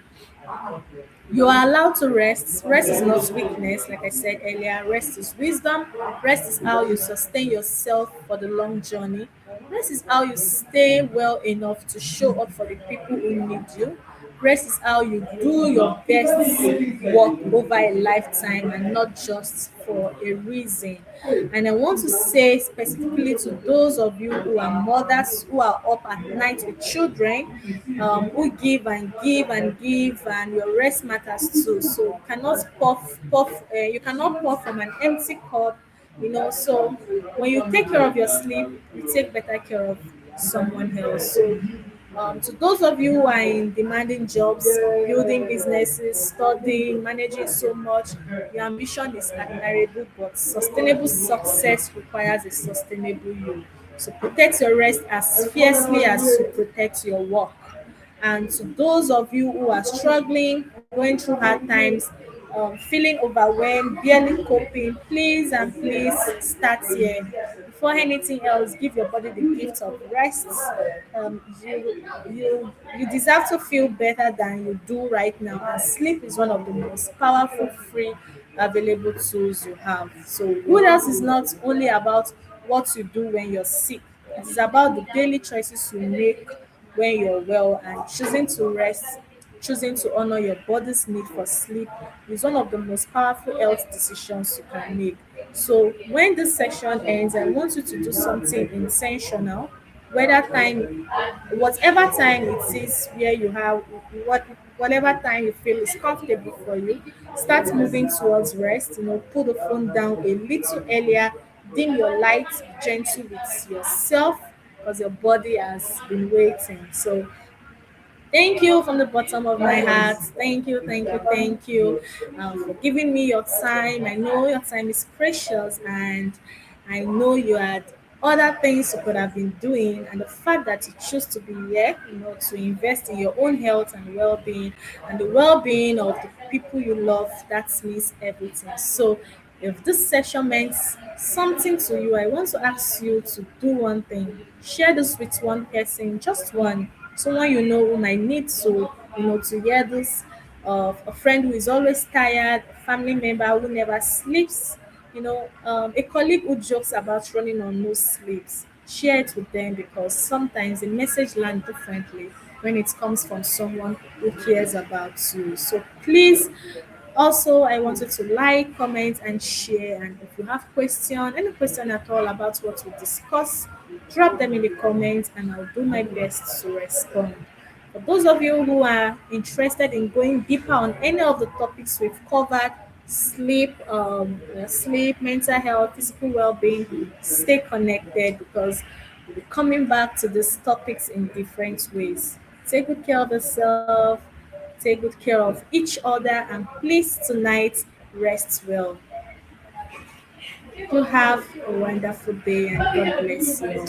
You are allowed to rest. Rest is not weakness, like I said earlier. Rest is wisdom. Rest is how you sustain yourself for the long journey. Rest is how you stay well enough to show up for the people who need you. Rest is how you do your best work over a lifetime and not just for a reason. And I want to say specifically to those of you who are mothers who are up at night with children, who give and give and give, and your rest matters too. So you cannot pour from an empty cup. So when you take care of your sleep, you take better care of someone else. So to those of you who are in demanding jobs, building businesses, studying, managing so much, your ambition is admirable, but sustainable success requires a sustainable you. So protect your rest as fiercely as you protect your work. And to those of you who are struggling, going through hard times, feeling overwhelmed, barely coping, please and please start here. Before anything else, give your body the gift of rest. You deserve to feel better than you do right now, and sleep is one of the most powerful free available tools you have. So good health is not only about what you do when you're sick, it is about the daily choices you make when you're well, and choosing to rest, choosing to honor your body's need for sleep is one of the most powerful health decisions you can make. So when this section ends, I want you to do something intentional, whether time, whatever time it is where you have what whatever time you feel is comfortable for you, start moving towards rest. Put the phone down a little earlier, dim your lights, be gentle with yourself because your body has been waiting. So thank you from the bottom of my heart. Thank you, thank you, thank you, for giving me your time. I know your time is precious, and I know you had other things you could have been doing. And the fact that you choose to be here, to invest in your own health and well being and the well being of the people you love, that means everything. So, if this session meant something to you, I want to ask you to do one thing. Share this with one person, just one, someone you know who might need to hear this. A friend who is always tired, a family member who never sleeps, a colleague who jokes about running on no sleeps. Share it with them, because sometimes the message lands differently when it comes from someone who cares about you. So please, also, I wanted to like, comment, and share. And if you have any question at all about what we discuss, drop them in the comments, and I'll do my best to respond. For those of you who are interested in going deeper on any of the topics we've covered, sleep, mental health, physical well-being, stay connected, because we'll be coming back to these topics in different ways. Take good care of yourself, take good care of each other, and please tonight rest well. You have a wonderful day, and God bless you.